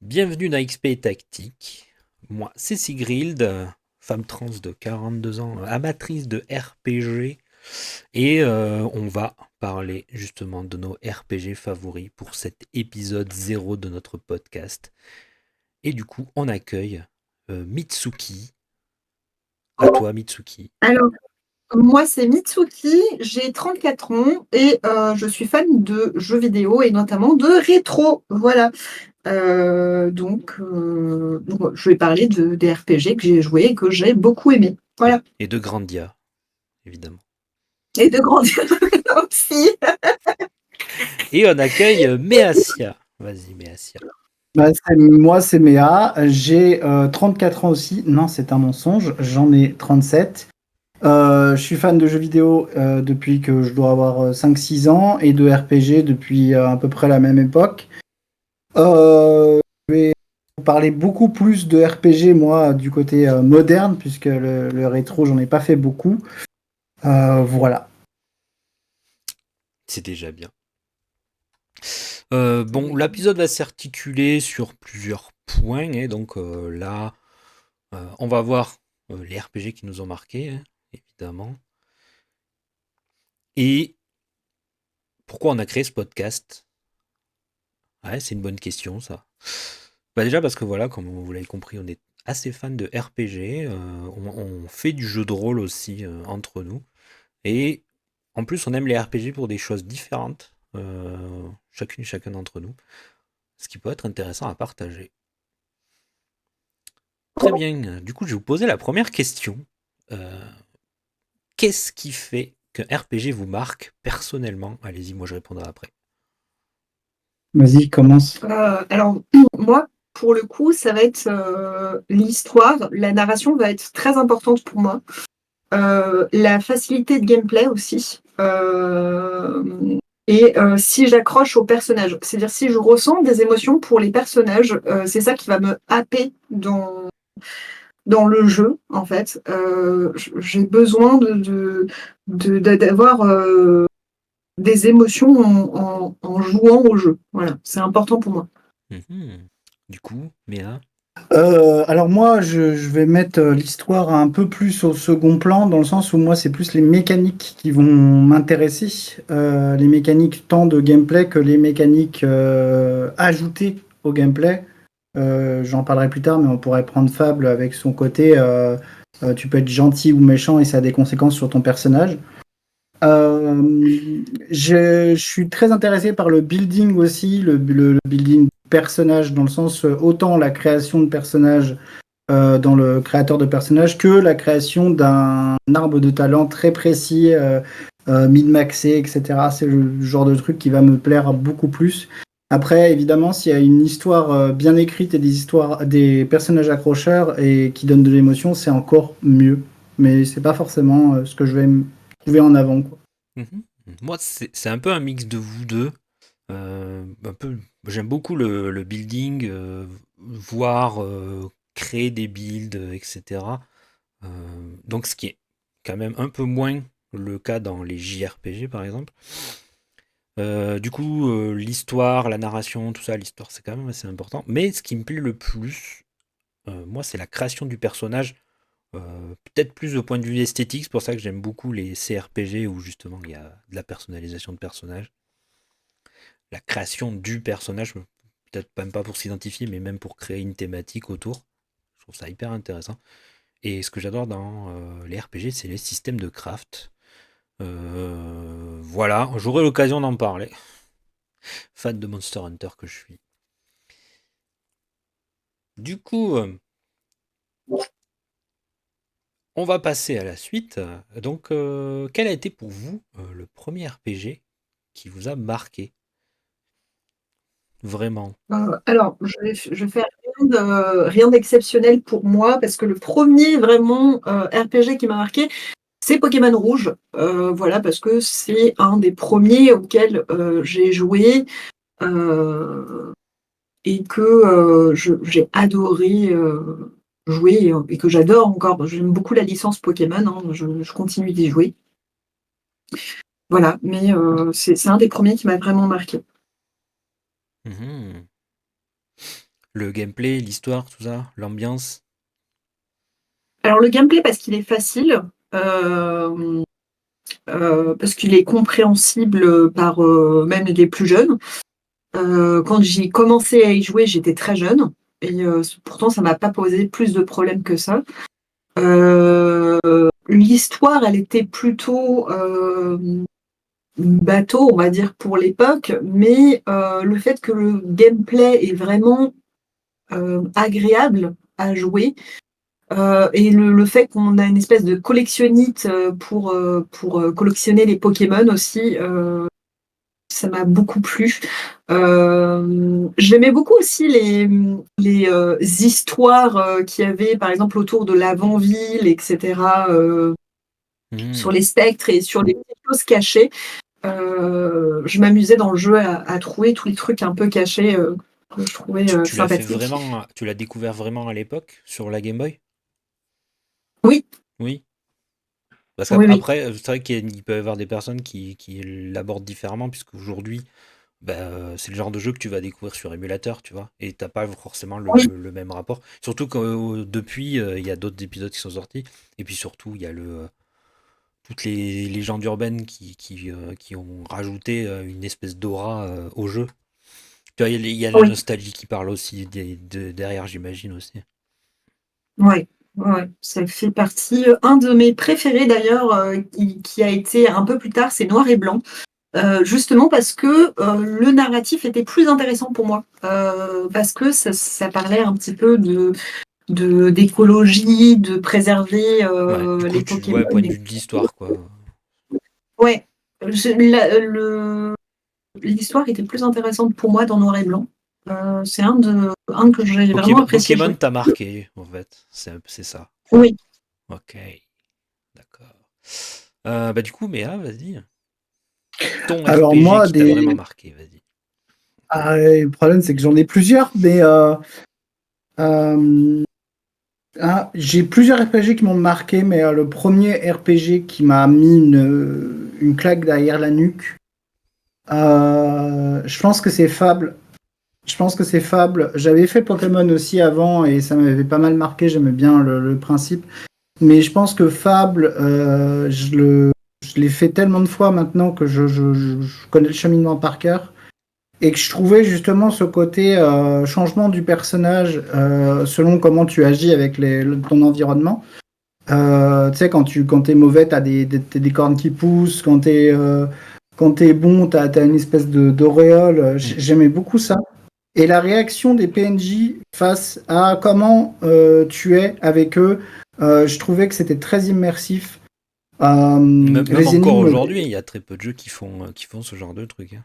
Bienvenue dans XP Tactique. Moi, c'est Sigrid, femme trans de 42 ans, amatrice de RPG. Et on va parler justement de nos RPG favoris pour cet épisode 0 de notre podcast. Et du coup, on accueille Mitsuki. À toi, Mitsuki. Alors, moi, c'est Mitsuki, j'ai 34 ans et je suis fan de jeux vidéo et notamment de rétro. Voilà. Donc, je vais parler des RPG que j'ai joués et que j'ai beaucoup aimé. Voilà. Et de Grandia, évidemment. Et de grandir aussi. Et on accueille Meacia. Vas-y, Meacia. Moi, c'est Méa. J'ai 34 ans aussi. Non, c'est un mensonge. J'en ai 37. Je suis fan de jeux vidéo depuis que je dois avoir 5-6 ans et de RPG depuis à peu près la même époque. Je vais vous parler beaucoup plus de RPG, moi, du côté moderne, puisque le rétro, j'en ai pas fait beaucoup. Voilà. C'est déjà bien. Bon, l'épisode va s'articuler sur plusieurs points, et donc là, on va voir les RPG qui nous ont marqués, hein, évidemment. Et pourquoi on a créé ce podcast? Ouais, c'est une bonne question, ça. Bah déjà parce que voilà, comme vous l'avez compris, on est assez fan de RPG, on fait du jeu de rôle aussi entre nous, et en plus on aime les RPG pour des choses différentes, chacun d'entre nous, ce qui peut être intéressant à partager. Très bien. Du coup, je vais vous poser la première question. Euh, Qu'est-ce qui fait qu'un RPG vous marque personnellement? Allez-y, moi je répondrai après. Vas-y, commence. Alors, moi, pour le coup, ça va être l'histoire. La narration va être très importante pour moi. La facilité de gameplay aussi. Et si j'accroche au personnage, c'est-à-dire si je ressens des émotions pour les personnages, c'est ça qui va me happer dans le jeu, en fait. J'ai besoin d'avoir des émotions en jouant au jeu. Voilà, c'est important pour moi. Mhm. Du coup, Méa. Alors moi, je vais mettre l'histoire un peu plus au second plan, dans le sens où moi, c'est plus les mécaniques qui vont m'intéresser. Les mécaniques tant de gameplay que les mécaniques ajoutées au gameplay. J'en parlerai plus tard, mais on pourrait prendre Fable avec son côté, tu peux être gentil ou méchant et ça a des conséquences sur ton personnage. Je suis très intéressé par le building aussi, le building personnage, dans le sens autant la création de personnages dans le créateur de personnages que la création d'un arbre de talent très précis, min-maxé, etc. C'est le genre de truc qui va me plaire beaucoup plus. Après, évidemment, s'il y a une histoire bien écrite et des personnages accrocheurs et qui donnent de l'émotion, c'est encore mieux. Mais c'est pas forcément ce que je vais trouver en avant, quoi. Mhm. Moi, c'est un peu un mix de vous deux. Un peu, j'aime beaucoup le building, voir créer des builds, etc. Donc, ce qui est quand même un peu moins le cas dans les JRPG, par exemple. Du coup, l'histoire, la narration, tout ça, l'histoire, c'est quand même assez important. Mais ce qui me plaît le plus, moi, c'est la création du personnage. Peut-être plus au point de vue esthétique, c'est pour ça que j'aime beaucoup les CRPG où justement il y a de la personnalisation de personnages. La création du personnage, peut-être même pas pour s'identifier, mais même pour créer une thématique autour. Je trouve ça hyper intéressant. Et ce que j'adore dans les RPG, c'est les systèmes de craft. Voilà, j'aurai l'occasion d'en parler. Fan de Monster Hunter que je suis. Du coup, on va passer à la suite. Donc, quel a été pour vous le premier RPG qui vous a marqué? Vraiment. Alors, je fais rien d'exceptionnel pour moi parce que le premier vraiment RPG qui m'a marqué, c'est Pokémon Rouge. Voilà, parce que c'est un des premiers auxquels j'ai joué et que j'ai adoré jouer et que j'adore encore. J'aime beaucoup la licence Pokémon, hein, je continue d'y jouer. Voilà, mais c'est un des premiers qui m'a vraiment marqué. Mhm. Le gameplay, l'histoire, tout ça, l'ambiance. Alors le gameplay parce qu'il est facile, parce qu'il est compréhensible par même les plus jeunes. Quand j'ai commencé à y jouer, j'étais très jeune et pourtant ça m'a pas posé plus de problèmes que ça. L'histoire, elle était plutôt bateau, on va dire, pour l'époque, mais le fait que le gameplay est vraiment agréable à jouer, et le fait qu'on a une espèce de collectionnite pour collectionner les Pokémon aussi, ça m'a beaucoup plu. J'aimais beaucoup aussi les histoires qu'il y avait, par exemple, autour de l'avant-ville, etc., sur les spectres et sur les petites choses cachées. Je m'amusais dans le jeu à trouver tous les trucs un peu cachés que je trouvais Tu l'as fait sympathiques. vraiment, tu l'as découvert vraiment à l'époque sur la Game Boy? Oui, Oui. Parce oui, oui. qu'après, c'est vrai qu'il peut y avoir des personnes qui l'abordent différemment, puisque aujourd'hui, c'est le genre de jeu que tu vas découvrir sur émulateur, tu vois, et t'as pas forcément Oui, le même rapport. Surtout que depuis, il y a d'autres épisodes qui sont sortis, et puis surtout, il y a toutes les légendes urbaines qui ont rajouté une espèce d'aura au jeu. Tu vois, il y a la oui. nostalgie qui parle aussi derrière, j'imagine aussi. Ouais, ouais, ça fait partie. Un de mes préférés d'ailleurs, qui a été un peu plus tard, c'est Noir et Blanc. Justement parce que le narratif était plus intéressant pour moi. Parce que ça parlait un petit peu d'écologie, de préserver Ouais, du coup, les Pokémon. ouais, point de vue de l'histoire, quoi. Ouais, l'histoire était plus intéressante pour moi dans Noir et Blanc. C'est un que j'ai vraiment apprécié Pokémon jouer. t'a marqué, en fait. C'est ça. Oui. Ok, d'accord. Du coup, Méa, vas-y. Ton Alors RPG moi, qui t'a vraiment marqué, vas-y. le problème c'est que j'en ai plusieurs, mais euh, j'ai plusieurs RPG qui m'ont marqué, mais le premier RPG qui m'a mis une claque derrière la nuque, je pense que c'est Fable. Je pense que c'est Fable. J'avais fait Pokémon aussi avant et ça m'avait pas mal marqué. J'aimais bien le principe. Mais je pense que Fable, je l'ai fait tellement de fois maintenant que je connais le cheminement par cœur. Et que je trouvais justement ce côté changement du personnage selon comment tu agis avec ton environnement. Tu sais, quand t'es mauvais, t'as des cornes qui poussent. Quand t'es bon, t'as une espèce d'auréole. Hmm. J'aimais beaucoup ça. Et la réaction des PNJ face à comment tu es avec eux, je trouvais que c'était très immersif. Même Les encore énigmes, aujourd'hui, il y a très peu de jeux qui font ce genre de truc, hein.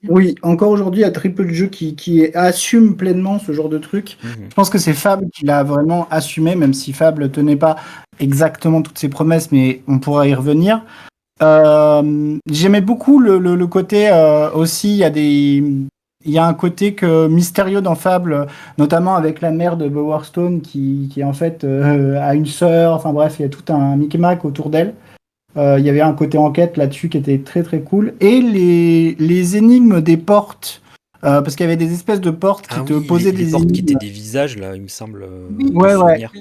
oui, encore aujourd'hui, il y a très peu de jeux qui assument pleinement ce genre de truc. Mhm. Je pense que c'est Fable qui l'a vraiment assumé, même si Fable tenait pas exactement toutes ses promesses, mais on pourra y revenir. J'aimais beaucoup le côté aussi, il y a un côté mystérieux dans Fable, notamment avec la mère de Bowerstone qui en fait a une sœur, enfin bref, il y a tout un micmac autour d'elle. Il y avait un côté enquête là-dessus qui était très très cool. Et les énigmes des portes, parce qu'il y avait des espèces de portes Ah qui te oui, les, posaient les des portes qui étaient énigmes. des visages, là, il me semble, de Ouais, ouais. souvenir.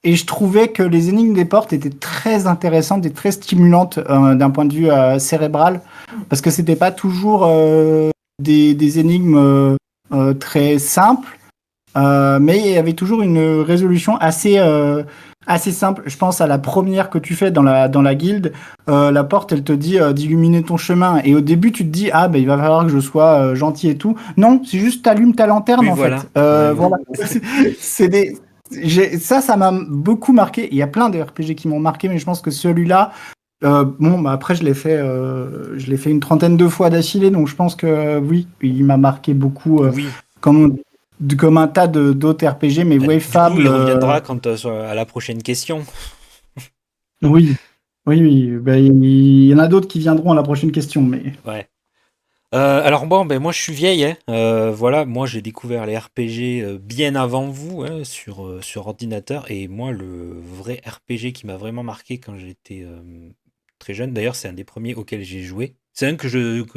Et je trouvais que les énigmes des portes étaient très intéressantes et très stimulantes d'un point de vue cérébral, parce que c'était pas toujours des énigmes très simples, mais il y avait toujours une résolution assez simple. Je pense à la première que tu fais dans la guilde. La porte, elle te dit d'illuminer ton chemin. Et au début, tu te dis, ah, ben, il va falloir que je sois gentil et tout. Non, c'est juste t'allumes ta lanterne, Oui, en voilà. fait. Ouais, Voilà. C'est des... Ça m'a beaucoup marqué. Il y a plein de RPG qui m'ont marqué, mais je pense que celui-là, bon, bah après, je l'ai fait une trentaine de fois d'affilée, donc je pense que oui, il m'a marqué beaucoup. Oui. Comme, comme un tas d'autres RPG, mais ouais, Du coup, Fable, il reviendra à la prochaine question. oui, oui, oui, bah, il y en a d'autres qui viendront à la prochaine question, mais Ouais. Alors bon, moi je suis vieille, hein. Voilà, moi j'ai découvert les RPG bien avant vous, hein, sur ordinateur, et moi le vrai RPG qui m'a vraiment marqué quand j'étais très jeune, d'ailleurs c'est un des premiers auxquels j'ai joué, c'est un que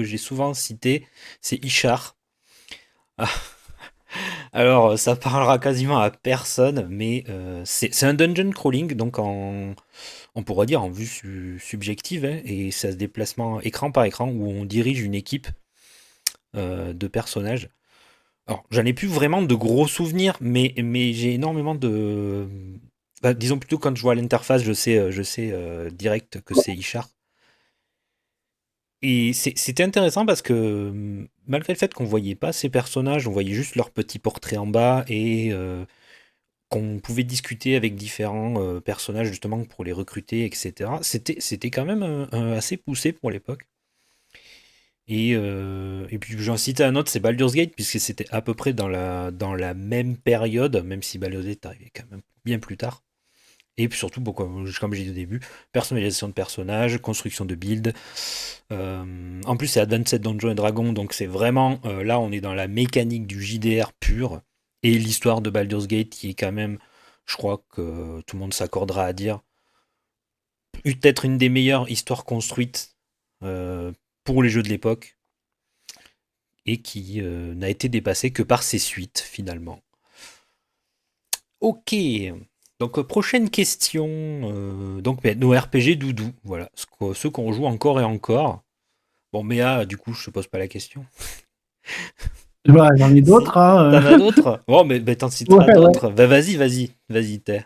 j'ai souvent cité, c'est Ishar. Alors, ça parlera quasiment à personne, mais c'est un dungeon crawling, donc on pourrait dire en vue subjective, hein, et c'est un déplacement écran par écran où on dirige une équipe de personnages. Alors, j'en ai plus vraiment de gros souvenirs, mais j'ai énormément de. Bah, disons plutôt quand je vois l'interface, je sais direct que c'est Ishar. Et c'était intéressant parce que malgré le fait qu'on voyait pas ces personnages, on voyait juste leur petit portrait en bas et qu'on pouvait discuter avec différents personnages justement pour les recruter, etc. C'était quand même assez poussé pour l'époque. Et puis j'en citais un autre, c'est Baldur's Gate, puisque c'était à peu près dans la même période, même si Baldur's Gate arrivait quand même bien plus tard. Et puis surtout, bon, comme j'ai dit au début, personnalisation de personnages, construction de builds. En plus, c'est Advanced Dungeons and Dragons, donc c'est vraiment, là, on est dans la mécanique du JDR pur. Et l'histoire de Baldur's Gate, qui est quand même, je crois que tout le monde s'accordera à dire, peut-être une des meilleures histoires construites pour les jeux de l'époque, et qui n'a été dépassée que par ses suites, finalement. Ok. Donc, prochaine question. Donc, nos RPG doudou. Voilà. Ceux qu'on joue encore et encore. Bon, Méa, du coup, je te pose pas la question. Ouais, j'en ai Si. d'autres. Hein. T'en as d'autres? Bon, mais t'en citeras Ouais, ouais. d'autres. Bah, vas-y, t'es.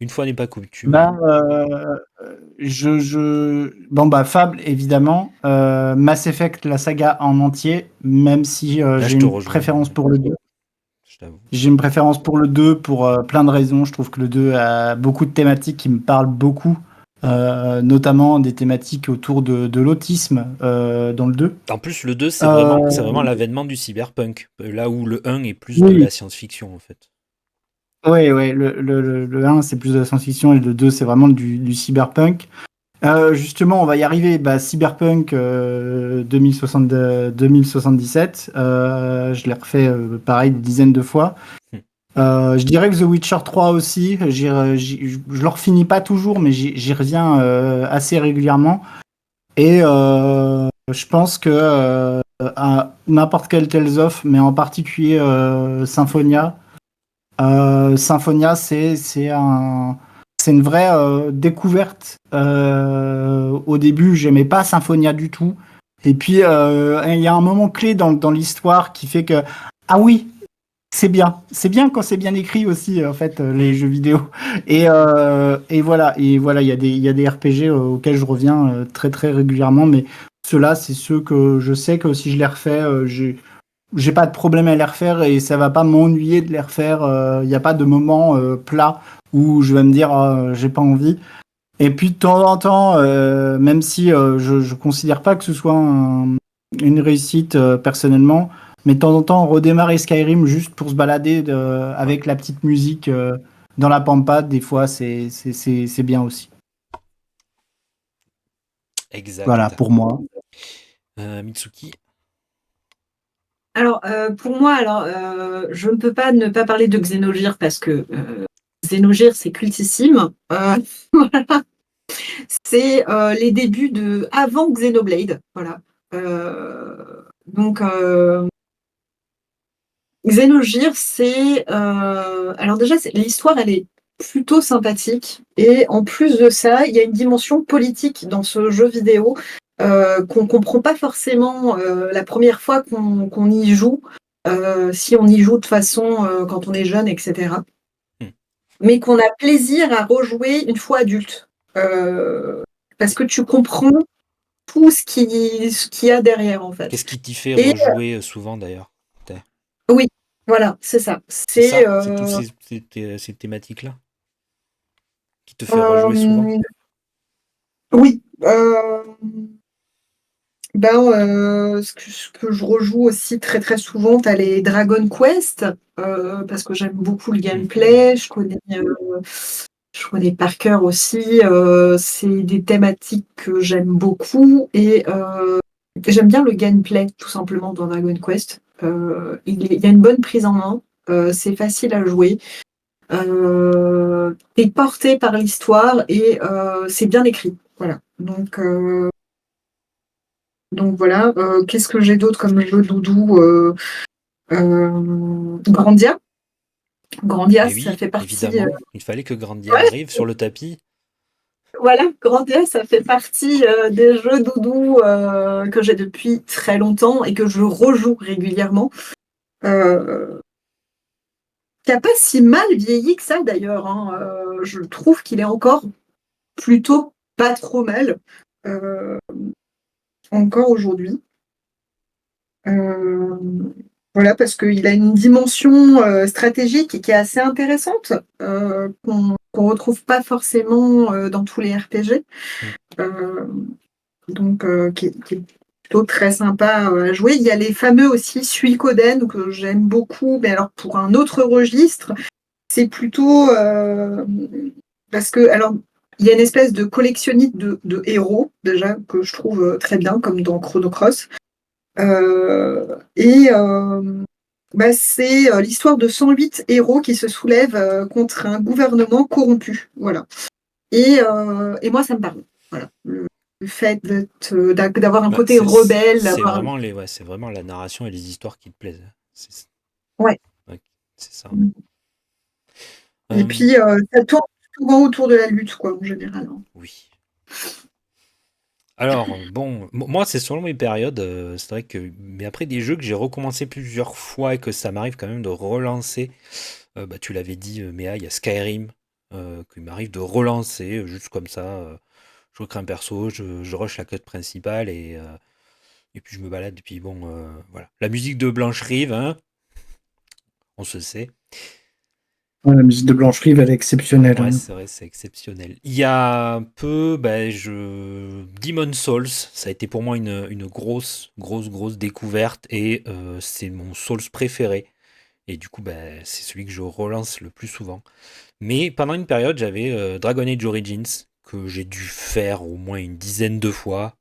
Une fois n'est pas coutume. Bah, bon, bah, Fable, évidemment. Mass Effect, la saga en entier, même si Là, j'ai je te une rejoins, préférence pour le 2. je t'avoue. J'ai une préférence pour le 2 pour plein de raisons. Je trouve que le 2 a beaucoup de thématiques qui me parlent beaucoup, notamment des thématiques autour de l'autisme dans le 2. En plus, le 2, c'est Euh, vraiment l'avènement du cyberpunk. Là où le 1 est plus de oui, la science-fiction, en fait. ouais, ouais. Le 1, c'est plus de la science-fiction et le 2, c'est vraiment du cyberpunk. Justement, on va y arriver. Bah, Cyberpunk 2077, je l'ai refait pareil des dizaines de fois. Hmm. Je dirais que The Witcher 3 aussi, je le refinis pas toujours, mais j'y reviens assez régulièrement. Et je pense que à n'importe quel Tales of, mais en particulier Symphonia, Symphonia, c'est une vraie découverte. Au début, j'aimais pas Symphonia du tout. Et puis, il y a un moment clé dans l'histoire qui fait que, ah oui, c'est bien. C'est bien quand c'est bien écrit aussi, en fait, les Hmm. jeux vidéo. Et voilà, il y a des RPG auxquels je reviens très très régulièrement, mais ceux-là, c'est ceux que je sais que si je les refais, j'ai pas de problème à les refaire et ça va pas m'ennuyer de les refaire. Il n'y a pas de moment plat où je vais me dire j'ai pas envie. Et puis de temps en temps, même si je considère pas que ce soit une réussite personnellement, mais de temps en temps redémarrer Skyrim juste pour se balader Ouais, avec la petite musique dans la pampa, des fois c'est bien aussi. Voilà exact. pour moi. Mitsuki. Alors, pour moi, je ne peux pas ne pas parler de Xenogears parce que Xenogears, c'est cultissime. Voilà. C'est les débuts de avant Xenoblade. Voilà. Donc, Xenogears, c'est. Alors, déjà, l'histoire, elle est plutôt sympathique. Et en plus de ça, il y a une dimension politique dans ce jeu vidéo qu'on ne comprend pas forcément la première fois qu'on y joue, si on y joue de façon quand on est jeune, etc. Hmm. Mais qu'on a plaisir à rejouer une fois adulte. Euh, Parce que tu comprends tout ce qu'il y a derrière, en fait. Qu'est-ce qui t'y fait Et rejouer souvent d'ailleurs? oui, voilà, c'est ça. C'est C'est ça? C'est toutes ces thématiques-là qui te fait rejouer souvent? oui. Ce que je rejoue aussi très très souvent, tu as les Dragon Quest, parce que j'aime beaucoup le Mhm. gameplay, je connais par cœur aussi, c'est des thématiques que j'aime beaucoup et j'aime bien le gameplay tout simplement dans Dragon Quest. Il y a une bonne prise en main, c'est facile à jouer, t'es porté par l'histoire et c'est bien écrit. Voilà. Donc voilà, qu'est-ce que j'ai d'autre comme jeu doudou Grandia. Grandia, Mais ça oui, fait partie. évidemment, il fallait que Grandia Ouais, arrive sur le tapis. voilà, Grandia, ça fait partie des jeux doudou que j'ai depuis très longtemps et que je rejoue régulièrement. Euh, qui a pas si mal vieilli que ça d'ailleurs, hein. Je trouve qu'il est encore plutôt pas trop mal euh, encore aujourd'hui. Euh, voilà, parce qu'il a une dimension stratégique qui est assez intéressante, qu'on retrouve pas forcément dans tous les RPG. Mm. Donc, qui est plutôt très sympa à jouer. Il y a les fameux aussi Suikoden que j'aime beaucoup, mais alors pour un autre registre, c'est plutôt parce que, alors, il y a une espèce de collectionnite de héros, déjà, que je trouve très bien, comme dans Chrono Cross. Et bah, c'est l'histoire de 108 héros qui se soulèvent contre un gouvernement corrompu. Voilà. Et moi, ça me parle. Voilà. Le fait d'avoir un Bah, côté rebelle. c'est vraiment la narration et les histoires qui te plaisent. C'est, Ouais. ouais, c'est ça. Et Euh, puis, ça tourne souvent autour de la lutte, quoi, en général, hein. oui. Alors, bon, moi, c'est selon mes périodes. C'est vrai que. Mais après, des jeux que j'ai recommencé plusieurs fois et que ça m'arrive quand même de relancer. Bah, tu l'avais dit, Méa, il y a Skyrim, qu'il m'arrive de relancer, juste comme ça. Je recrée un perso, je rush la quête principale et puis je me balade. Et puis bon, voilà. La musique de Blanche Rive, hein, on se sait. Ouais, la musique de Blanche-Rive, elle est exceptionnelle, Ouais, hein. c'est vrai, c'est exceptionnel. Il y a un peu, Demon Souls, ça a été pour moi une grosse découverte et c'est mon Souls préféré. Et du coup, c'est celui que je relance le plus souvent. Mais pendant une période, j'avais Dragon Age Origins, que j'ai dû faire au moins une dizaine de fois.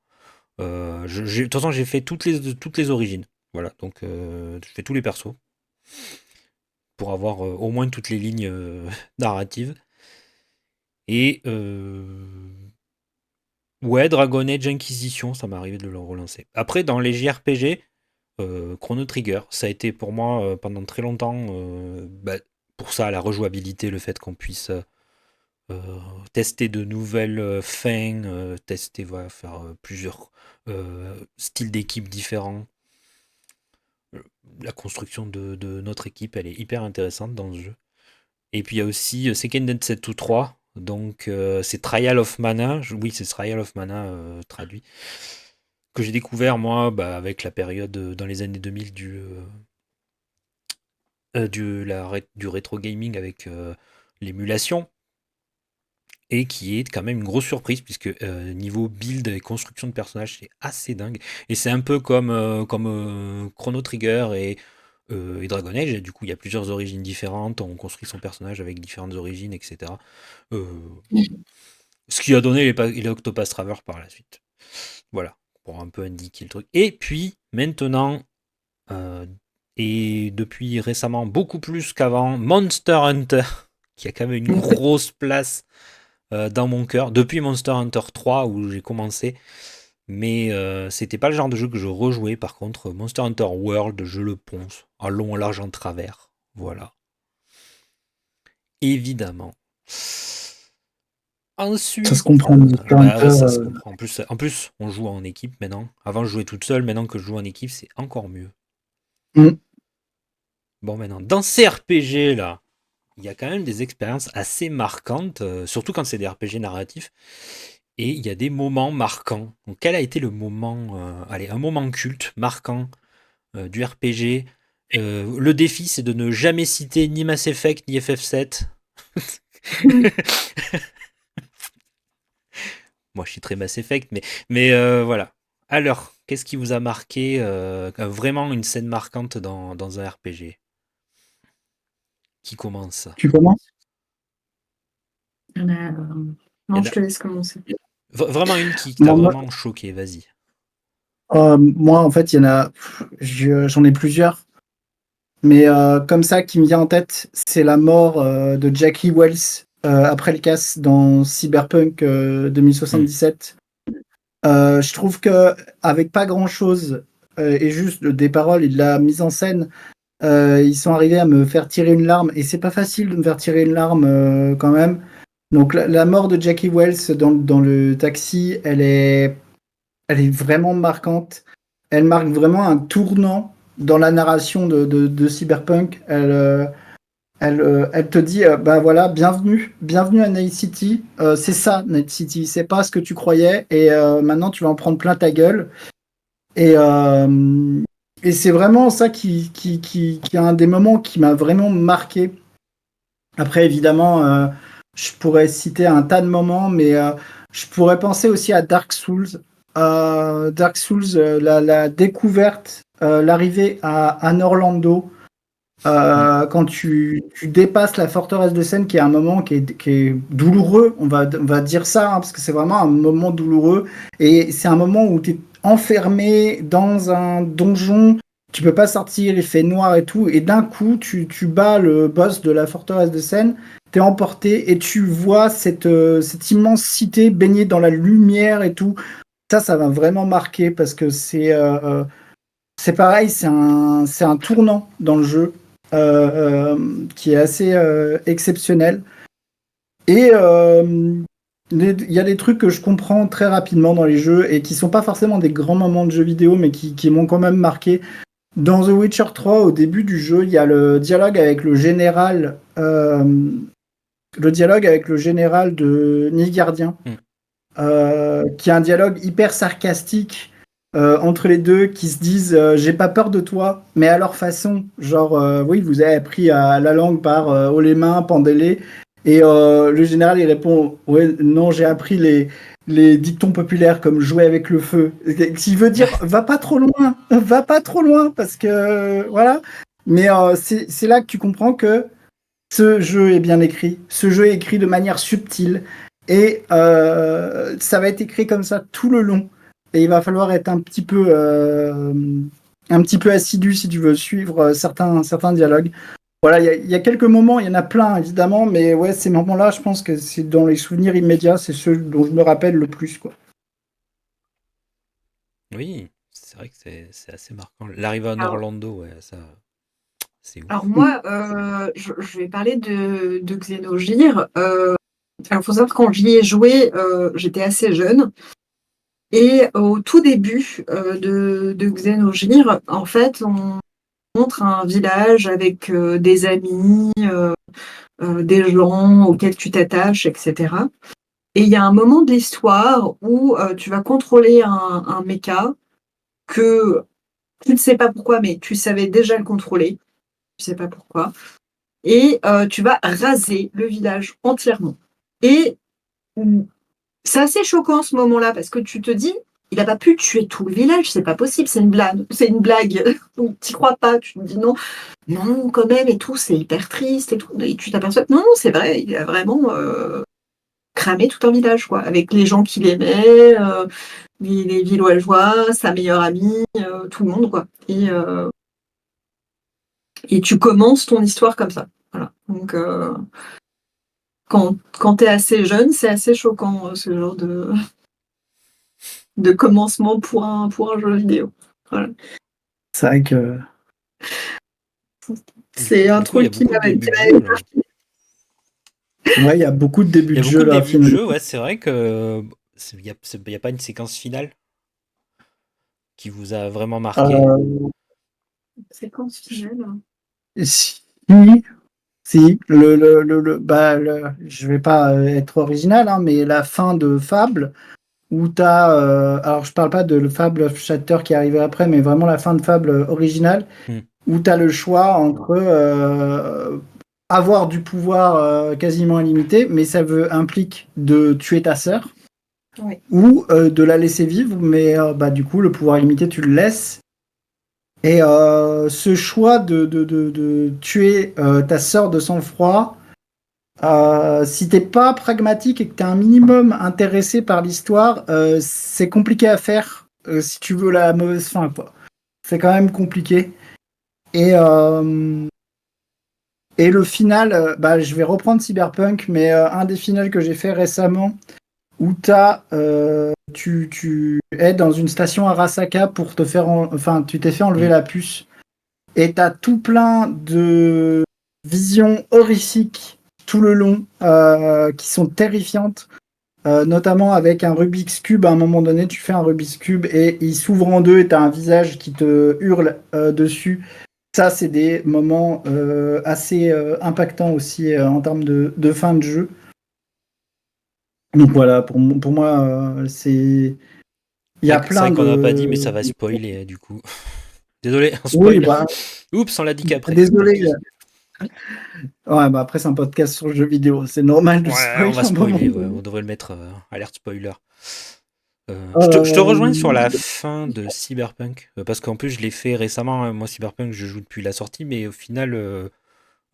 De toute façon, j'ai fait toutes les origines. Voilà, donc je fais tous les persos pour avoir au moins toutes les lignes narratives. Et ouais, Dragon Age Inquisition, ça m'est arrivé de le relancer. Après, dans les JRPG, Chrono Trigger, ça a été pour moi pendant très longtemps, pour ça, la rejouabilité, le fait qu'on puisse tester de nouvelles fins, tester, voilà, faire plusieurs styles d'équipe différents. La construction de notre équipe, elle est hyper intéressante dans ce jeu. Et puis il y a aussi Seiken Densetsu 3, donc c'est Trial of Mana, oui c'est Trial of Mana traduit, que j'ai découvert moi avec la période dans les années 2000 du rétro gaming avec l'émulation, et qui est quand même une grosse surprise puisque niveau build et construction de personnages c'est assez dingue et c'est un peu comme Chrono Trigger et Dragon Age, et du coup il y a plusieurs origines différentes, on construit son personnage avec différentes origines, etc. Euh, Ce qui a donné les Octopath Traveler par la suite. Voilà, pour un peu indiquer le truc. Et puis maintenant, euh, et depuis récemment beaucoup plus qu'avant, Monster Hunter, qui a quand même une grosse place dans mon cœur, depuis Monster Hunter 3 où j'ai commencé. Mais c'était pas le genre de jeu que je rejouais. Par contre, Monster Hunter World, je le ponce en long, en large, en travers. Voilà. Évidemment. Ça se Ensuite, comprend, Monster ouais, Hunter. ça se comprend. En plus, on joue en équipe maintenant. Avant, je jouais toute seule. Maintenant que je joue en équipe, c'est encore mieux. Mm. Bon, maintenant, dans ces RPG là, il y a quand même des expériences assez marquantes, surtout quand c'est des RPG narratifs. Et il y a des moments marquants. Donc, quel a été le moment, allez, un moment culte marquant du RPG? Le défi, c'est de ne jamais citer ni Mass Effect ni FF7. Moi, je suis très Mass Effect, mais voilà. Alors, qu'est-ce qui vous a marqué, vraiment une scène marquante dans un RPG? Qui commence? Tu commences? Il y Non, en je a te laisse commencer. vraiment une qui t'a Moi, vraiment choqué, vas-y. moi, en fait, il y en a. J'en ai plusieurs. Mais comme ça, qui me vient en tête, c'est la mort de Jackie Wells après le casse dans Cyberpunk Hmm. 2077. Je trouve que avec pas grand-chose et juste des paroles et de la mise en scène, Ils sont arrivés à me faire tirer une larme, et c'est pas facile de me faire tirer une larme quand même. Donc la mort de Jackie Wells dans le taxi, elle est vraiment marquante. Elle marque vraiment un tournant dans la narration de Cyberpunk. Elle te dit, bah voilà, bienvenue à Night City. C'est ça, Night City. C'est pas ce que tu croyais. Et maintenant, tu vas en prendre plein ta gueule. Et, euh, et c'est vraiment ça qui est un des moments qui m'a vraiment marqué. Après, évidemment, je pourrais citer un tas de moments, mais je pourrais penser aussi à Dark Souls. Dark Souls, la découverte, l'arrivée à Anne Orlando, quand tu dépasses la forteresse de Seine, qui est un moment qui est douloureux, on va dire ça, hein, parce que c'est vraiment un moment douloureux, et c'est un moment où tu es enfermé dans un donjon, tu peux pas sortir, il fait noir et tout, et d'un coup, tu bats le boss de la forteresse de Seine, tu es emporté, et tu vois cette immense cité baignée dans la lumière et tout. Ça va vraiment marquer, parce que c'est pareil, c'est un tournant dans le jeu qui est assez exceptionnel. Et il y a des trucs que je comprends très rapidement dans les jeux et qui sont pas forcément des grands moments de jeux vidéo, mais qui m'ont quand même marqué. Dans The Witcher 3, au début du jeu, il y a le dialogue avec le général de Nilfgaardien, qui est un dialogue hyper sarcastique entre les deux, qui se disent j'ai pas peur de toi, mais à leur façon. Genre, oui, vous avez appris à la langue par haut les mains, pendez-les. Et le général, il répond ouais, non, j'ai appris les dictons populaires comme jouer avec le feu. Qui veut dire va pas trop loin, parce que voilà. Mais c'est là que tu comprends que ce jeu est bien écrit. Ce jeu est écrit de manière subtile. Et ça va être écrit comme ça tout le long. Et il va falloir être un petit peu assidu si tu veux suivre certains dialogues. Voilà, il y a quelques moments, il y en a plein évidemment, mais ouais, ces moments-là, je pense que c'est dans les souvenirs immédiats, c'est ceux dont je me rappelle le plus, quoi. Oui, c'est vrai que c'est assez marquant. L'arrivée en Alors, Orlando, ouais, ça, c'est alors ouf. moi, je vais parler de Xenogears. Alors, il faut savoir que quand j'y ai joué, j'étais assez jeune. Et au tout début de Xenogears, en fait, on montre un village avec des amis, des gens auxquels tu t'attaches, etc. Et il y a un moment de l'histoire où tu vas contrôler un mecha que tu ne sais pas pourquoi, mais tu savais déjà le contrôler. Tu ne sais pas pourquoi. Et tu vas raser le village entièrement. Et c'est assez choquant ce moment-là parce que tu te dis, il n'a pas pu tuer tout le village, c'est pas possible, c'est une blague, c'est une blague. Donc t'y crois pas, tu te dis non, non quand même et tout, c'est hyper triste et tout. Et tu t'aperçois que non, non, c'est vrai, il a vraiment cramé tout un village quoi, avec les gens qu'il aimait, les villageois, sa meilleure amie, tout le monde quoi. Et tu commences ton histoire comme ça. Voilà. Donc quand tu es assez jeune, c'est assez choquant ce genre de commencement pour un jeu vidéo. Voilà. C'est vrai que C'est un Du coup, il y a truc qui beaucoup de m'avait débuts de jeu, là. ouais, il y a beaucoup de débuts Il y de a beaucoup jeu de là, débuts de finalement. jeu, ouais, c'est vrai que il y a pas une séquence finale qui vous a vraiment marqué. Euh, séquence finale. si, si, je vais pas être original, hein, mais la fin de Fable, où t'as, alors je parle pas de le Fable of Shatter qui est arrivé après, mais vraiment la fin de Fable originale, Hmm. où tu as le choix entre avoir du pouvoir quasiment illimité, mais ça implique de tuer ta sœur, Oui. ou de la laisser vivre, mais bah, du coup, le pouvoir illimité, tu le laisses. Et ce choix de tuer ta sœur de sang-froid, si t'es pas pragmatique et que t'es un minimum intéressé par l'histoire, c'est compliqué à faire si tu veux la mauvaise fin, quoi. C'est quand même compliqué. Et, et le final, bah, je vais reprendre Cyberpunk, mais un des finals que j'ai fait récemment, où tu es dans une station Arasaka pour te faire, enfin, tu t'es fait enlever Hmm. la puce. Et t'as tout plein de visions horrifiques tout le long qui sont terrifiantes. Notamment avec un Rubik's Cube, à un moment donné, tu fais un Rubik's Cube et il s'ouvre en deux et tu as un visage qui te hurle dessus. Ça, c'est des moments assez impactants aussi en termes de fin de jeu. Donc voilà, pour moi, c'est. Il y a C'est vrai plein qu'on n'a pas dit, mais de. ça va spoiler, du coup. Désolé, on Oui, spoil. bah, Oups, on l'a dit qu'après. Tant désolé. pis. Ouais, bah après, c'est un podcast sur le jeu vidéo. C'est normal de Ouais, on spoiler va à un moment spoiler, ouais, donné. on devrait le mettre alerte spoiler. Je te rejoins sur la fin de Cyberpunk, parce qu'en plus je l'ai fait récemment, hein. Moi Cyberpunk je joue depuis la sortie, mais au final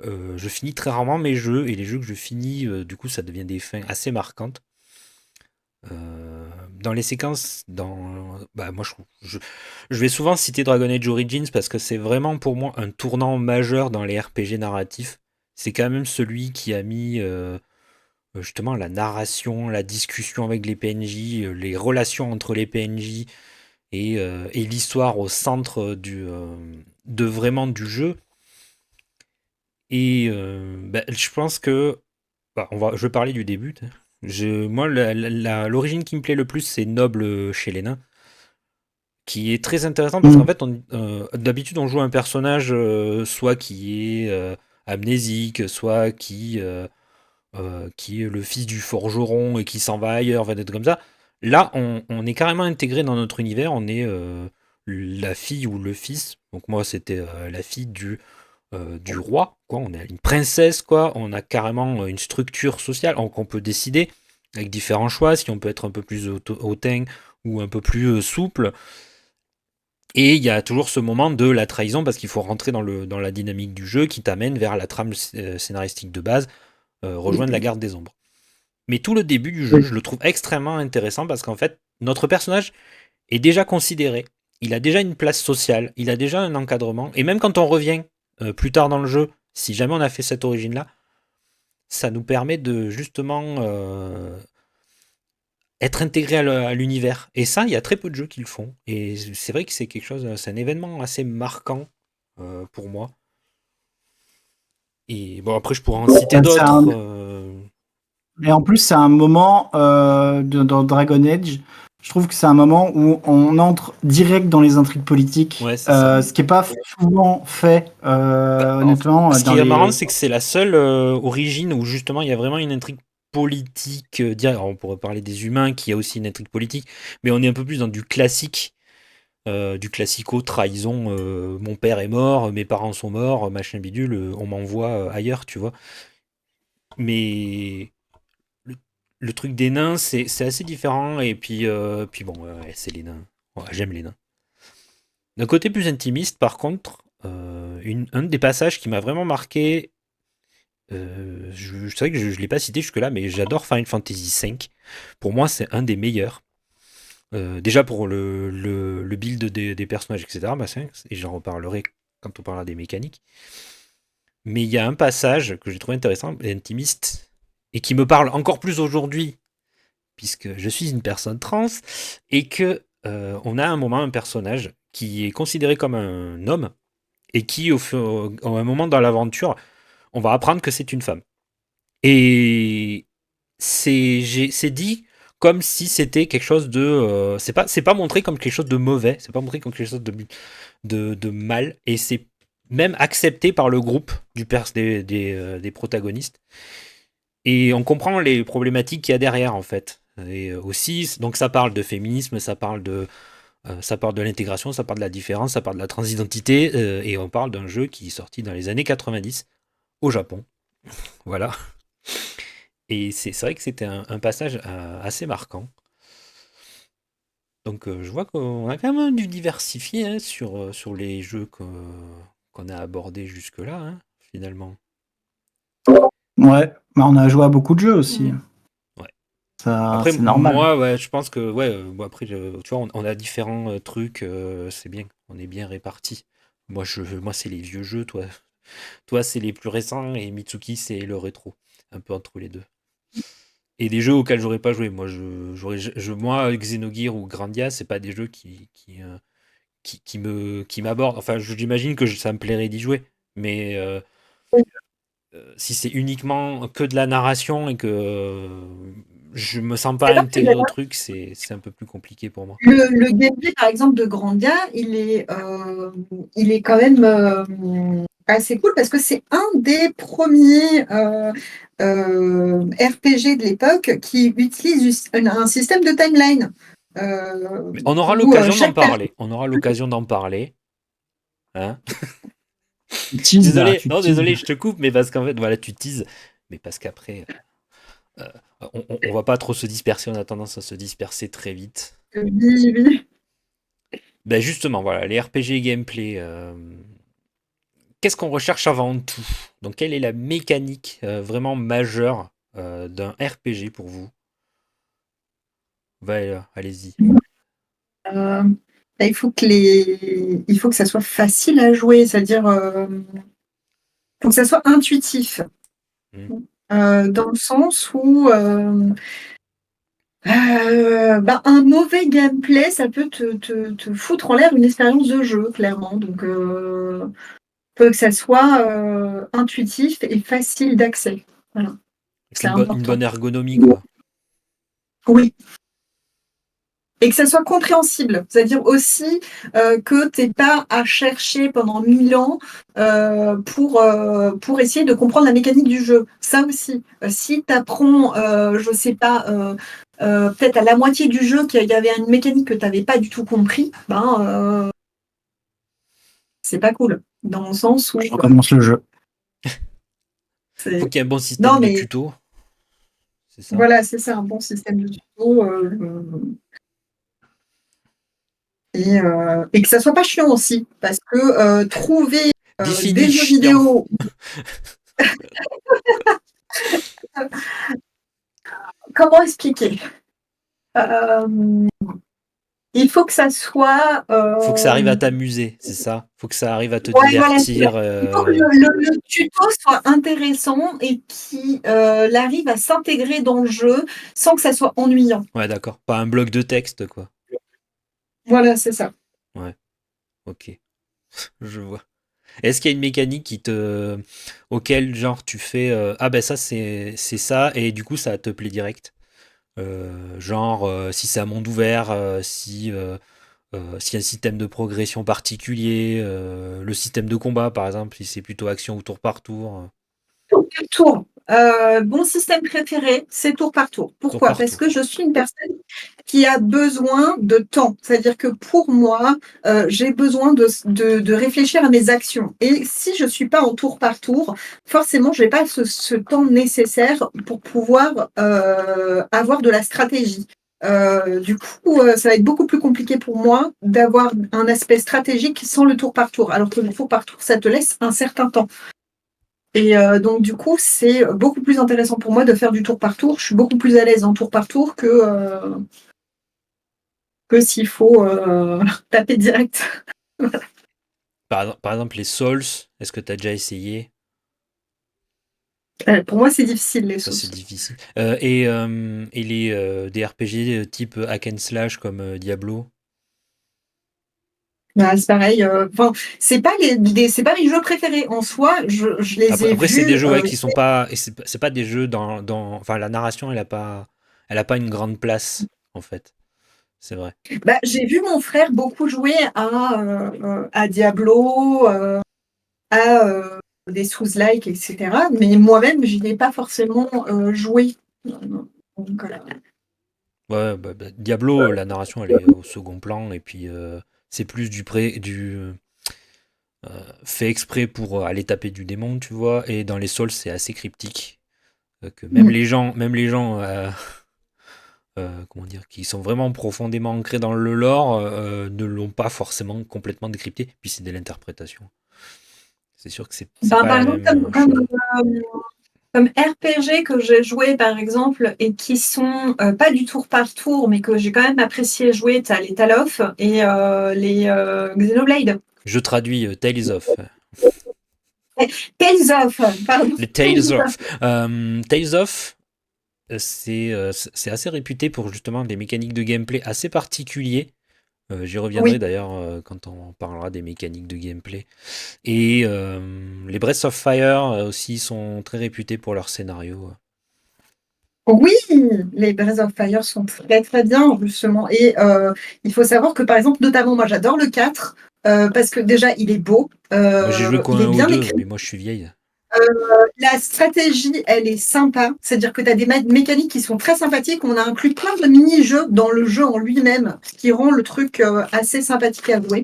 je finis très rarement mes jeux, et les jeux que je finis, du coup ça devient des fins assez marquantes. Dans les séquences, bah, moi je vais souvent citer Dragon Age Origins parce que c'est vraiment pour moi un tournant majeur dans les RPG narratifs. C'est quand même celui qui a mis justement la narration, la discussion avec les PNJ, les relations entre les PNJ et l'histoire au centre de vraiment du jeu. Et bah, je pense que bah, je vais parler du début. Moi, l'origine qui me plaît le plus, c'est Noble chez les nains, qui est très intéressant parce qu'en Mm. fait, d'habitude, on joue un personnage soit qui est amnésique, soit qui est le fils du forgeron et qui s'en va ailleurs, enfin, des trucs comme ça. Là, on est carrément intégré dans notre univers, on est la fille ou le fils. Donc moi, c'était la fille du roi, quoi. On est une princesse, quoi. On a carrément une structure sociale, donc on peut décider avec différents choix, si on peut être un peu plus hautain ou un peu plus souple. Et il y a toujours ce moment de la trahison, parce qu'il faut rentrer dans la dynamique du jeu qui t'amène vers la trame scénaristique de base, rejoindre la garde des ombres. Mais tout le début du jeu, Oui. je le trouve extrêmement intéressant parce qu'en fait, notre personnage est déjà considéré, il a déjà une place sociale, il a déjà un encadrement, et même quand on revient plus tard dans le jeu, si jamais on a fait cette origine-là, ça nous permet de justement être intégré à l'univers. Et ça, il y a très peu de jeux qui le font. Et c'est vrai que c'est quelque chose, c'est un événement assez marquant pour moi. Et bon, après, je pourrais en citer C'est un- d'autres. Et en plus, c'est un moment dans Dragon Age. Je trouve que c'est un moment où on entre direct dans les intrigues politiques, Ouais, c'est ça. ce qui n'est pas souvent fait, Bah, honnêtement, ce dans qui est marrant, les. c'est que c'est la seule origine où justement il y a vraiment une intrigue politique. Alors, on pourrait parler des humains, qui a aussi une intrigue politique, mais on est un peu plus dans du classico trahison. Mon père est mort, mes parents sont morts, machin bidule, on m'envoie ailleurs, tu vois. Mais le, le truc des nains, c'est assez différent. Et puis bon, ouais, c'est les nains. Ouais, j'aime les nains. D'un côté plus intimiste, par contre, un des passages qui m'a vraiment marqué. C'est vrai que je ne l'ai pas cité jusque-là, mais j'adore Final Fantasy V. Pour moi, c'est un des meilleurs. Déjà pour le build des personnages, etc. Bah, et j'en reparlerai quand on parlera des mécaniques. Mais il y a un passage que j'ai trouvé intéressant et intimiste, et qui me parle encore plus aujourd'hui, puisque je suis une personne trans, et que on a un moment un personnage qui est considéré comme un homme, et qui, à un moment dans l'aventure, on va apprendre que c'est une femme. Et c'est dit comme si c'était quelque chose de. C'est pas montré comme quelque chose de mauvais, c'est pas montré comme quelque chose de mal, et c'est même accepté par le groupe des protagonistes. Et on comprend les problématiques qu'il y a derrière, en fait. Et aussi, donc ça parle de féminisme, ça parle de l'intégration, ça parle de la différence, ça parle de la transidentité, et on parle d'un jeu qui est sorti dans les années 90 au Japon. Voilà. Et c'est vrai que c'était un passage assez marquant. Donc je vois qu'on a quand même dû diversifier, hein, sur les jeux qu'on a abordés jusque-là, hein, finalement. Ouais, mais on a joué à beaucoup de jeux aussi. Ouais. Ça, Après, c'est normal. moi, ouais, je pense que, ouais, bon, après, tu vois, on a différents trucs, c'est bien, on est bien répartis. Moi, c'est les vieux jeux, toi, c'est les plus récents, et Mitsuki, c'est le rétro, un peu entre les deux. Et des jeux auxquels j'aurais pas joué. Moi, moi, Xenogears ou Grandia, c'est pas des jeux qui m'aborde. Enfin, j'imagine que ça me plairait d'y jouer, mais si c'est uniquement que de la narration et que je me sens pas intégré au truc, c'est un peu plus compliqué pour moi. Le gameplay, par exemple, de Grandia, il est quand même assez cool parce que c'est un des premiers RPG de l'époque qui utilise un système de timeline. Mais on aura Où l'occasion d'en chaque personne. parler. On aura l'occasion d'en parler. Hein. Tu teases, là, Désolé, tu non, teases. désolé, je te coupe, mais parce qu'en fait, voilà, tu teases. Mais parce qu'après, euh, on va pas trop se disperser, on a tendance à se disperser très vite. Oui, oui. Ben justement, voilà, les RPG gameplay, qu'est-ce qu'on recherche avant tout? Donc, quelle est la mécanique vraiment majeure d'un RPG pour vous? Allez-y. Euh, il faut il faut que ça soit facile à jouer, c'est-à-dire faut que ça soit intuitif. Hmm. Dans le sens où un mauvais gameplay, ça peut te foutre en l'air une expérience de jeu, clairement. Donc, faut que ça soit intuitif et facile d'accès. Voilà, Avec c'est une important. bonne ergonomie, quoi. Oui. Et que ça soit compréhensible, c'est-à-dire aussi que tu n'aies pas à chercher pendant 1000 ans pour essayer de comprendre la mécanique du jeu. Ça aussi, si tu apprends, je sais pas, peut-être à la moitié du jeu qu'il y avait une mécanique que tu n'avais pas du tout compris, c'est pas cool. Dans le sens où Je recommence le jeu. Faut c'est... qu'il y ait un bon Non, système de mais tuto, c'est ça? voilà, c'est ça, un bon système de tuto. Et que ça soit pas chiant aussi, parce que trouver Définis des jeux chiant. vidéo, comment expliquer? Euh, il faut que ça soit, Faut que ça arrive à t'amuser, c'est ça? Faut que ça arrive à te ouais, voilà, c'est ça. divertir. Il faut que le tuto soit intéressant et qu'il arrive à s'intégrer dans le jeu sans que ça soit ennuyant. Ouais, d'accord. Pas un bloc de texte, quoi. Voilà, c'est ça. Ouais, ok, je vois. Est-ce qu'il y a une mécanique auquel, genre, tu fais ah ben ça, c'est ça, et du coup, ça te plaît direct? Genre, si c'est un monde ouvert, s'il y a un système de progression particulier, le système de combat, par exemple, si c'est plutôt action ou tour par tour. Tour par tour. Mon système préféré, c'est tour par tour. Tour Pourquoi? par Parce tour. que je suis une personne qui a besoin de temps. C'est-à-dire que pour moi, j'ai besoin de réfléchir à mes actions. Et si je ne suis pas en tour par tour, forcément, je n'ai pas ce temps nécessaire pour pouvoir avoir de la stratégie. Du coup, ça va être beaucoup plus compliqué pour moi d'avoir un aspect stratégique sans le tour par tour. Alors que le tour par tour, ça te laisse un certain temps. Et donc, du coup, c'est beaucoup plus intéressant pour moi de faire du tour par tour. Je suis beaucoup plus à l'aise en tour par tour que s'il faut taper direct. Par exemple, les Souls, est-ce que tu as déjà essayé? Pour moi, c'est difficile, les Ça, c'est sauces. difficile. Et des RPG type hack and slash comme Diablo? Bah, c'est pareil. Enfin, c'est pas mes jeux préférés en soi. Je les ai Après, c'est des vus. jeux ouais, qui sont pas. Et c'est pas des jeux enfin, la narration, elle a pas une grande place, en fait. C'est vrai. J'ai vu mon frère beaucoup jouer à Diablo, à des Souls-like, etc. Mais moi-même, je n'ai pas forcément joué. Donc, Ouais, Diablo, la narration, elle est au second plan. Et puis, c'est plus fait exprès pour aller taper du démon, tu vois. Et dans les Souls, c'est assez cryptique. Que même les gens comment dire, qui sont vraiment profondément ancrés dans le lore, ne l'ont pas forcément complètement décrypté. Puis c'est de l'interprétation. C'est sûr que c'est pas par la exemple, même chose. comme RPG que j'ai joué, par exemple, et qui sont pas du tour par tour, mais que j'ai quand même apprécié jouer, tu as les Talof et les Xenoblade. Je traduis Tales of. Tales of, pardon. Les Tales Tales of. of. Tales of, c'est assez réputé pour justement des mécaniques de gameplay assez particuliers. J'y reviendrai Oui. d'ailleurs quand on parlera des mécaniques de gameplay. Et les Breath of Fire aussi sont très réputés pour leur scénario. Oui, les Breath of Fire sont très très bien, justement. Et il faut savoir que, par exemple, notamment, moi j'adore le 4, parce que déjà, il est beau, Moi j'ai joué qu'au il 1 est ou bien 2, écrit. mais moi je suis vieille. La stratégie, elle est sympa. C'est-à-dire que tu as des mécaniques qui sont très sympathiques. On a inclus plein de mini-jeux dans le jeu en lui-même, ce qui rend le truc assez sympathique à jouer.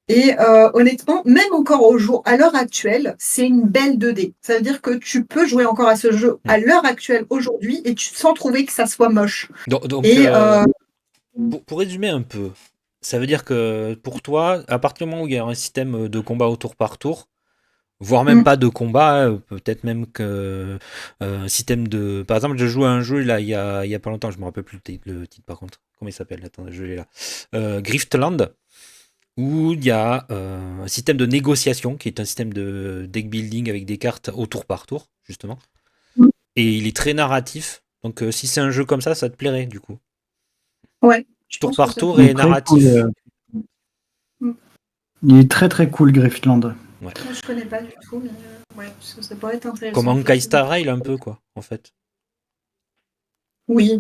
Et honnêtement, même encore à l'heure actuelle, c'est une belle 2D. Ça veut dire que tu peux jouer encore à ce jeu à l'heure actuelle, aujourd'hui, et sans trouver que ça soit moche. Donc, Et pour résumer un peu, ça veut dire que pour toi, à partir du moment où il y a un système de combat au tour par tour, voire même mm, pas de combat, peut-être même que un système de... Par exemple, je joue à un jeu, là, il y a pas longtemps, je me rappelle plus le titre par contre. Comment il s'appelle? Attends, je l'ai là. Griftland, où il y a un système de négociation, qui est un système de deck building avec des cartes au tour par tour, justement. mm, Et il est très narratif. Donc si c'est un jeu comme ça te plairait, du coup. ouais, je Tour pense que par ça tour Il pourrait. et est très cool. narratif. Mm. Il est très très cool, Griftland. Ouais. Moi, je connais pas du tout, mais ouais, ça pourrait être Comme intéressant, Honkai effectivement. Star Rail un peu, quoi, en fait. Oui.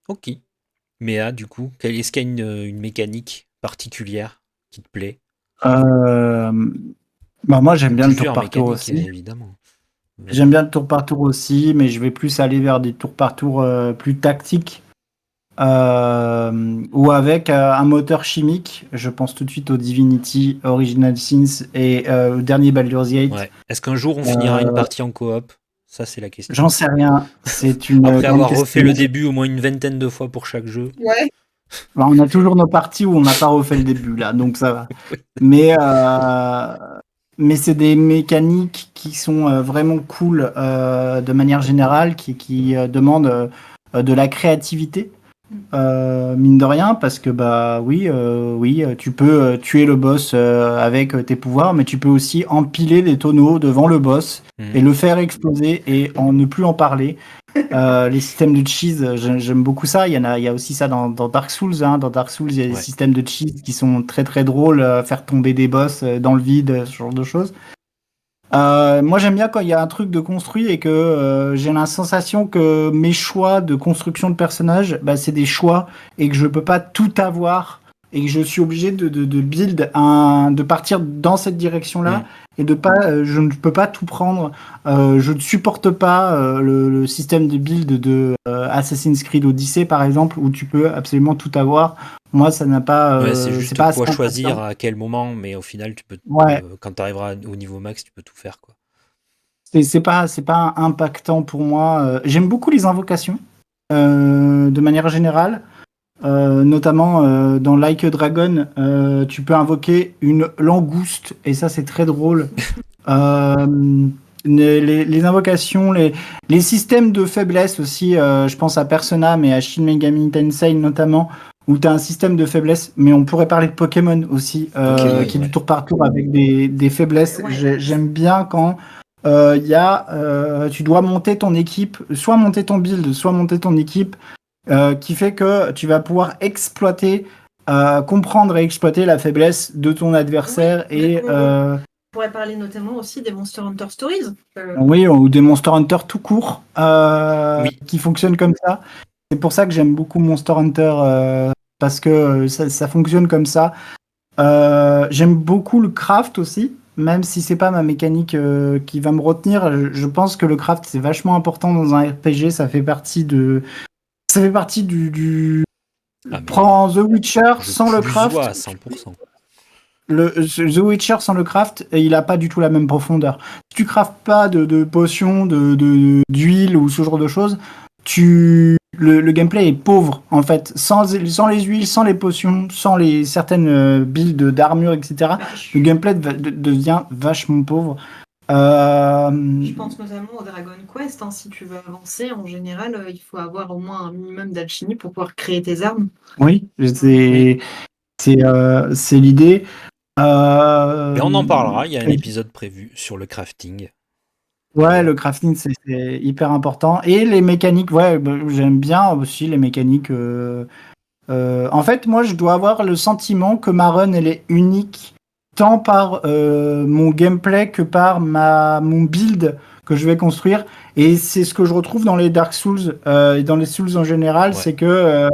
Ok. Mais du coup, est-ce qu'il y a une mécanique particulière qui te plaît? Euh, Bah moi, j'aime Ou bien le tour plusieurs par tour mécaniques, aussi. évidemment. J'aime bien le tour par tour aussi, mais je vais plus aller vers des tours par tour plus tactiques ou avec un moteur chimique. Je pense tout de suite au Divinity, Original Sins et au dernier Baldur's Gate. Ouais. Est-ce qu'un jour on finira une Euh, partie en coop? Ça, c'est la question. J'en sais rien. C'est une Après grande avoir refait question. le début au moins une vingtaine de fois pour chaque jeu. Ouais. Bah, on a toujours nos parties où on n'a pas refait le début là, donc ça va. Oui. Mais mais c'est des mécaniques qui sont vraiment cool de manière générale, qui demandent de la créativité, mine de rien, parce que bah oui, tu peux tuer le boss avec tes pouvoirs, mais tu peux aussi empiler les tonneaux devant le boss et Mhm. le faire exploser et ne plus en parler. Les systèmes de cheese, j'aime beaucoup ça. Il y a aussi ça dans Dark Souls. Hein. Dans Dark Souls, il y a des Ouais. systèmes de cheese qui sont très très drôles, faire tomber des boss dans le vide, ce genre de choses. Moi, j'aime bien quand il y a un truc de construit et que j'ai la sensation que mes choix de construction de personnages, bah, c'est des choix et que je peux pas tout avoir et que je suis obligé de build de partir dans cette direction-là Mhm. et de pas, je ne peux pas tout prendre. Je ne supporte pas le système de build de Assassin's Creed Odyssey, par exemple, où tu peux absolument tout avoir. Moi, ça n'a pas, Ouais, c'est c'est juste pas assez quoi choisir impactant. à quel moment, mais au final, tu peux, Ouais. quand tu arriveras au niveau max, tu peux tout faire, quoi. C'est pas impactant pour moi. J'aime beaucoup les invocations, de manière générale. Notamment dans Like a Dragon, tu peux invoquer une langouste, et ça c'est très drôle. Euh, les invocations, les systèmes de faiblesse aussi, je pense à Persona, mais à Shin Megami Tensei notamment, où tu as un système de faiblesse, mais on pourrait parler de Pokémon aussi, Pokémon, qui est du ouais. tour par tour avec des faiblesses. Ouais. J'aime bien quand tu dois monter ton équipe, soit monter ton build, soit monter ton équipe, qui fait que tu vas pouvoir comprendre et exploiter la faiblesse de ton adversaire et On pourrait parler notamment aussi des Monster Hunter Stories. oui, ou des Monster Hunter tout court Oui. qui fonctionnent comme ça. C'est pour ça que j'aime beaucoup Monster Hunter parce que ça fonctionne comme ça. J'aime beaucoup le craft aussi, même si c'est pas ma mécanique qui va me retenir. Je pense que le craft c'est vachement important dans un RPG. Ça fait partie du... Ah, mais Prends The Witcher je sans le plus craft. à 100%. The Witcher sans le craft, il a pas du tout la même profondeur. Si tu craftes pas de potions, d'huile ou ce genre de choses, le gameplay est pauvre en fait. Sans les huiles, sans les potions, sans certaines builds d'armure, etc. Le gameplay devient vachement pauvre. Je pense notamment au Dragon Quest. Hein. Si tu veux avancer, en général, il faut avoir au moins un minimum d'alchimie pour pouvoir créer tes armes. Oui, Oui. c'est l'idée. Mais on en parlera, il y a un épisode prévu sur le crafting, Ouais, d'ailleurs. le crafting, c'est hyper important. Et les mécaniques, ouais, bah, j'aime bien aussi les mécaniques En fait, moi, je dois avoir le sentiment que ma run, elle est unique, tant par mon gameplay que par mon build que je vais construire. Et c'est ce que je retrouve dans les Dark Souls et dans les Souls en général, Ouais. c'est que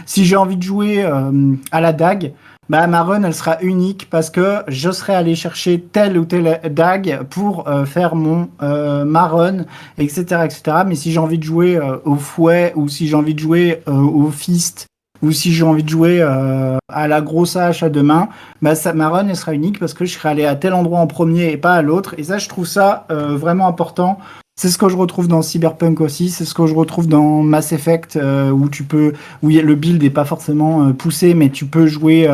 si j'ai envie de jouer à la dague, bah, ma run, elle sera unique parce que je serai allé chercher telle ou telle dague pour faire ma run, etc., etc. Mais si j'ai envie de jouer au fouet ou si j'ai envie de jouer au fist ou si j'ai envie de jouer à la grosse hache à deux mains, bah ma run elle sera unique parce que je serai allé à tel endroit en premier et pas à l'autre. Et ça, je trouve ça vraiment important. C'est ce que je retrouve dans Cyberpunk aussi, c'est ce que je retrouve dans Mass Effect où le build n'est pas forcément poussé, mais tu peux jouer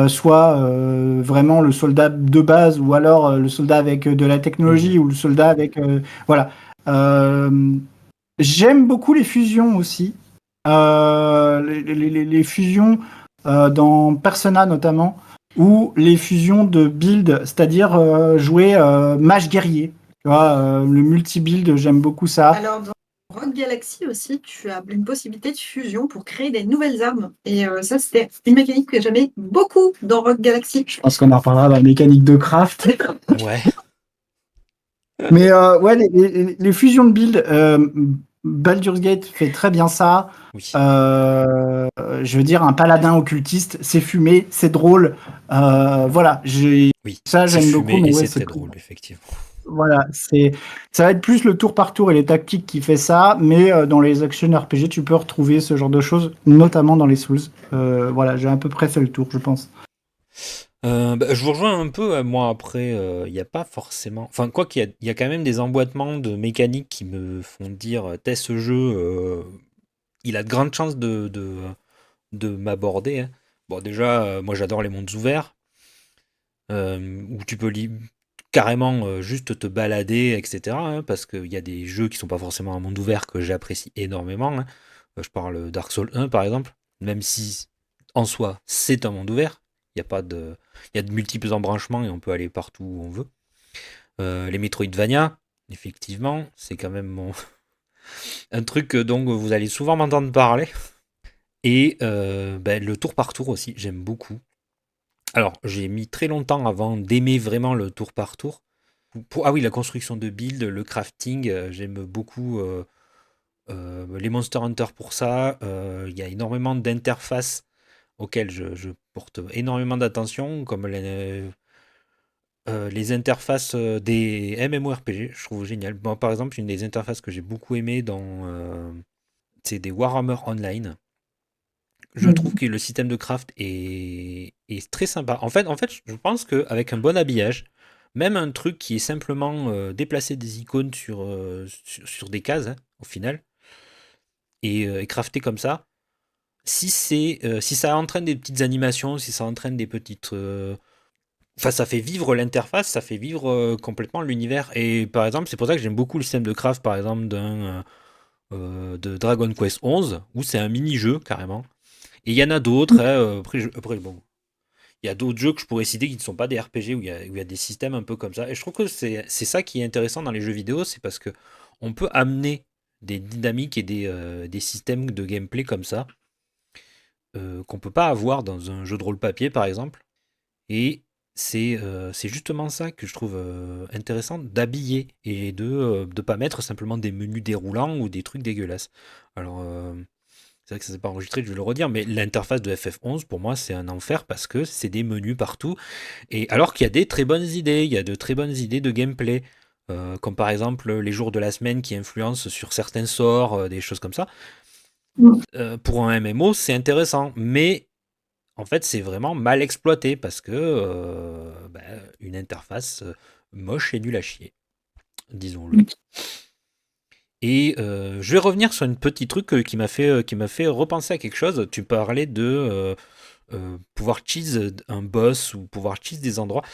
soit vraiment le soldat de base ou alors le soldat avec de la Mhm. technologie ou le soldat avec voilà. Euh, J'aime beaucoup les fusions aussi. Les fusions dans Persona notamment, ou les fusions de build, c'est-à-dire jouer mage guerrier. Tu vois, le multi-build, j'aime beaucoup ça. Alors, dans Rogue Galaxy aussi, tu as une possibilité de fusion pour créer des nouvelles armes. Et ça, c'était une mécanique que j'aimais beaucoup dans Rogue Galaxy. Je pense qu'on en reparlera dans la mécanique de craft. Ouais. Mais ouais, les fusions de build, Baldur's Gate fait très bien ça. Oui. Je veux dire, un paladin occultiste, c'est fumé, c'est drôle. Voilà, Oui. ça C'est j'aime beaucoup, fumé mais et ouais, c'est c'est très plus. drôle, effectivement. Voilà, ça va être plus le tour par tour et les tactiques qui fait ça, mais dans les action RPG, tu peux retrouver ce genre de choses, notamment dans les Souls. Voilà, j'ai à peu près fait le tour, je pense. Bah, je vous rejoins un peu, moi après, il n'y a pas forcément. Enfin, quoi qu'il y a quand même des emboîtements de mécaniques qui me font dire, t'es ce jeu, il a de grandes chances de m'aborder, hein. Bon, déjà, moi j'adore les mondes ouverts, où tu peux carrément juste te balader, etc., hein, parce qu'il y a des jeux qui sont pas forcément un monde ouvert que j'apprécie énormément, hein. Je parle Dark Souls 1 par exemple, même si en soi c'est un monde ouvert, il y a pas de, il y a de multiples embranchements et on peut aller partout où on veut. Les Metroidvania, effectivement, c'est quand même un truc dont vous allez souvent m'entendre parler. Et ben, le tour par tour aussi, j'aime beaucoup. Alors, j'ai mis très longtemps avant d'aimer vraiment le tour par tour. Ah oui, la construction de build, le crafting, j'aime beaucoup les Monster Hunter pour ça. Il y a énormément d'interfaces auxquelles je porte énormément d'attention, comme les interfaces des MMORPG, je trouve génial. Bon, par exemple, une des interfaces que j'ai beaucoup aimé c'est des Warhammer Online. Je trouve Mhm. que le système de craft est très sympa. En fait, je pense qu'avec un bon habillage, même un truc qui est simplement déplacer des icônes sur des cases, hein, au final, et crafter comme ça, si ça entraîne des petites animations, si ça entraîne des petites. Enfin, ça fait vivre l'interface, ça fait vivre complètement l'univers. Et par exemple, c'est pour ça que j'aime beaucoup le système de craft, par exemple, de Dragon Quest 11, où c'est un mini-jeu carrément. Et il y en a d'autres, hein, après, bon, il y a d'autres jeux que je pourrais citer qui ne sont pas des RPG, où il y a des systèmes un peu comme ça. Et je trouve que c'est ça qui est intéressant dans les jeux vidéo, c'est parce que on peut amener des dynamiques et des systèmes de gameplay comme ça, qu'on peut pas avoir dans un jeu de rôle papier, par exemple. Et c'est justement ça que je trouve intéressant d'habiller et de pas mettre simplement des menus déroulants ou des trucs dégueulasses. Alors, c'est vrai que ça s'est pas enregistré, je vais le redire, mais l'interface de FF11, pour moi, c'est un enfer parce que c'est des menus partout. Et alors qu'il y a des très bonnes idées, il y a de très bonnes idées de gameplay, comme par exemple les jours de la semaine qui influencent sur certains sorts, des choses comme ça. Pour un MMO, c'est intéressant, mais en fait, c'est vraiment mal exploité parce que une interface moche et nulle à chier, disons-le. Et je vais revenir sur un petit truc qui m'a fait repenser à quelque chose. Tu parlais de pouvoir cheese un boss ou pouvoir cheese des endroits.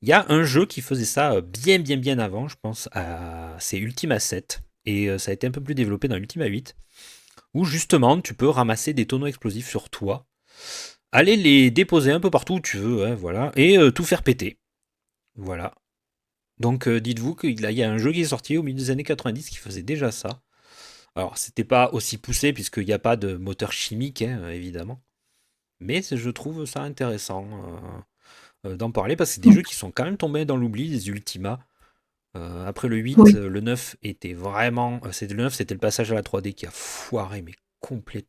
Il y a un jeu qui faisait ça bien, bien, bien avant, je pense. C'est Ultima 7. Et ça a été un peu plus développé dans Ultima 8. Où justement, tu peux ramasser des tonneaux explosifs sur toi, aller les déposer un peu partout où tu veux, hein, voilà, et tout faire péter. Voilà. Donc dites-vous qu'il y a un jeu qui est sorti au milieu des années 90 qui faisait déjà ça. Alors, c'était pas aussi poussé puisqu'il n'y a pas de moteur chimique, hein, évidemment. Mais je trouve ça intéressant d'en parler parce que c'est des jeux qui sont quand même tombés dans l'oubli, les Ultima. Après le 8, Oui. le 9 était vraiment. Le 9, c'était le passage à la 3D qui a foiré, mais complètement.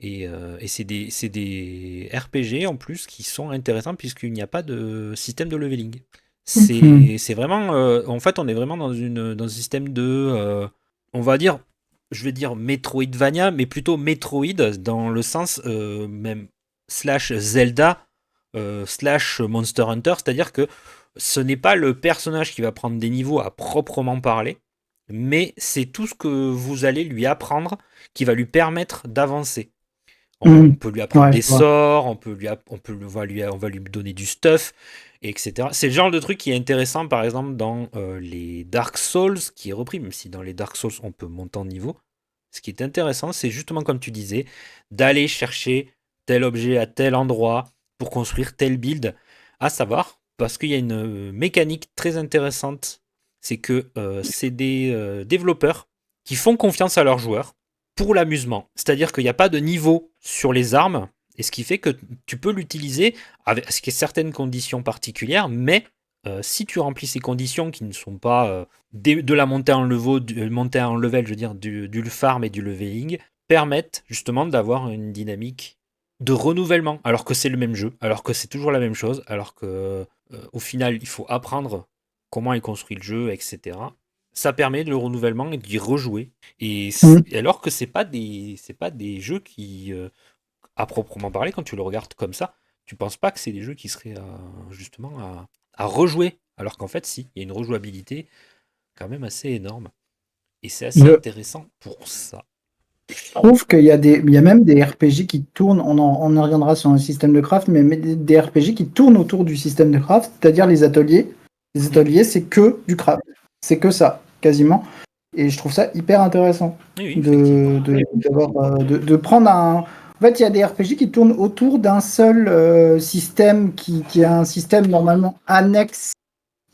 Et c'est des RPG en plus qui sont intéressants puisqu'il n'y a pas de système de leveling. C'est vraiment. En fait, on est vraiment dans un système on va dire. Je vais dire Metroidvania, mais plutôt Metroid dans le sens même slash Zelda slash Monster Hunter, c'est-à-dire que ce n'est pas le personnage qui va prendre des niveaux à proprement parler, mais c'est tout ce que vous allez lui apprendre qui va lui permettre d'avancer. On peut lui apprendre Ouais, des je vois. sorts, on va lui donner du stuff, etc. C'est le genre de truc qui est intéressant, par exemple, dans les Dark Souls, qui est repris, même si dans les Dark Souls, on peut monter en niveau. Ce qui est intéressant, c'est justement, comme tu disais, d'aller chercher tel objet à tel endroit pour construire tel build. À savoir, parce qu'il y a une mécanique très intéressante, c'est que c'est des développeurs qui font confiance à leurs joueurs pour l'amusement. C'est-à-dire qu'il n'y a pas de niveau sur les armes, et ce qui fait que tu peux l'utiliser avec certaines conditions particulières, mais si tu remplis ces conditions qui ne sont pas de la montée en level, je veux dire, du farm et du leveling, permettent justement d'avoir une dynamique de renouvellement, alors que c'est le même jeu, alors que c'est toujours la même chose, alors que au final, il faut apprendre comment est construit le jeu, etc. Ça permet le renouvellement et d'y rejouer. Alors que c'est pas des jeux qui, à proprement parler, quand tu le regardes comme ça, tu penses pas que c'est des jeux qui seraient justement à rejouer. Alors qu'en fait, si, il y a une rejouabilité quand même assez énorme. Et c'est assez Je intéressant pour ça. trouve il y a même des RPG qui tournent, on en reviendra sur un système de craft, mais des RPG qui tournent autour du système de craft, c'est-à-dire les ateliers. Les ateliers, c'est que du craft. C'est que ça, quasiment. Et je trouve ça hyper intéressant Oui, oui, effectivement. de prendre un. En fait, il y a des RPG qui tournent autour d'un seul système qui est un système normalement annexe